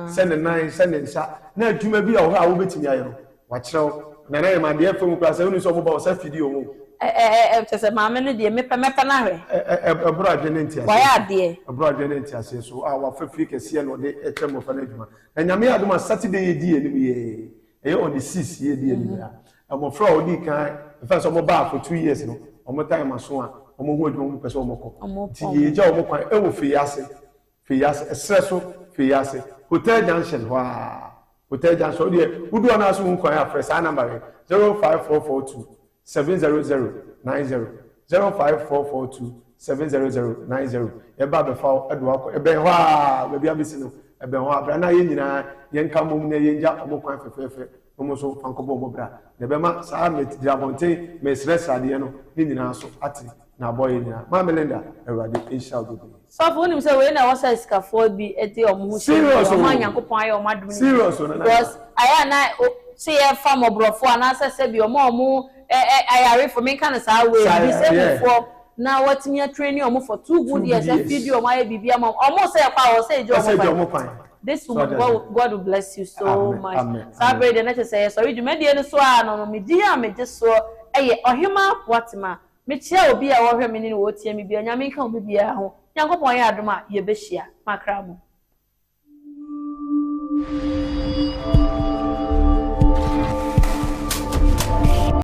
Speaker 2: Send 9 send nsa. Na adwuma bi a wo ha wo betimi ayo. Wa kyerɛw. Na na ma de fam kra say unu so mo ba o sa video mo.
Speaker 1: Tese maame no de mepa na hwe.
Speaker 2: Ebro adwene ntia.
Speaker 1: Wa ya de.
Speaker 2: Ebro adwene ntia se so a wa fafi kese no de ekyem fa na adwuma. Na nyame adoma Saturday ye di enim ye. Eye on the 6 ye di enim ya. Amofra odi kan first omo ba for 2 years no. Omo time aso a omo hu adwuma mo pese omo ko. Ti ye ja omo kwan e wo fi yase. Fi yase esreso fi yase. Hotel Junction wa. Hotel Junction odi udu na aso hu kwan afre sa number 05442 70090 05442 70090 eba be fa edo akọ ebe ho a be bia besi no ebe ho abra na ye nyina ye nka mom na ye nja omokwan fefefe omo so fankobo omobra na be ma sa met diabonte me stress ade no ni nyina so ati na boy nyina ma Melinda Ewrade inshallah
Speaker 1: so for nim say we na wasa iskafo bi eti omo
Speaker 2: serious
Speaker 1: omo anyankopon ayo omadum
Speaker 2: serious na
Speaker 1: because aya na see e fam obrofo na se bi omo ayare for me kan say we be say before now what me training omo for 2 good years and video my bibia mom omo say pa o say omo this woman God will bless you so much sabre de na say sorry you me no so no me dia me je so ohima watima me chia obi a wo hwe me ni wo tie me bia nya me kan obi bia ho nyankopon ya adoma ye be hia makramo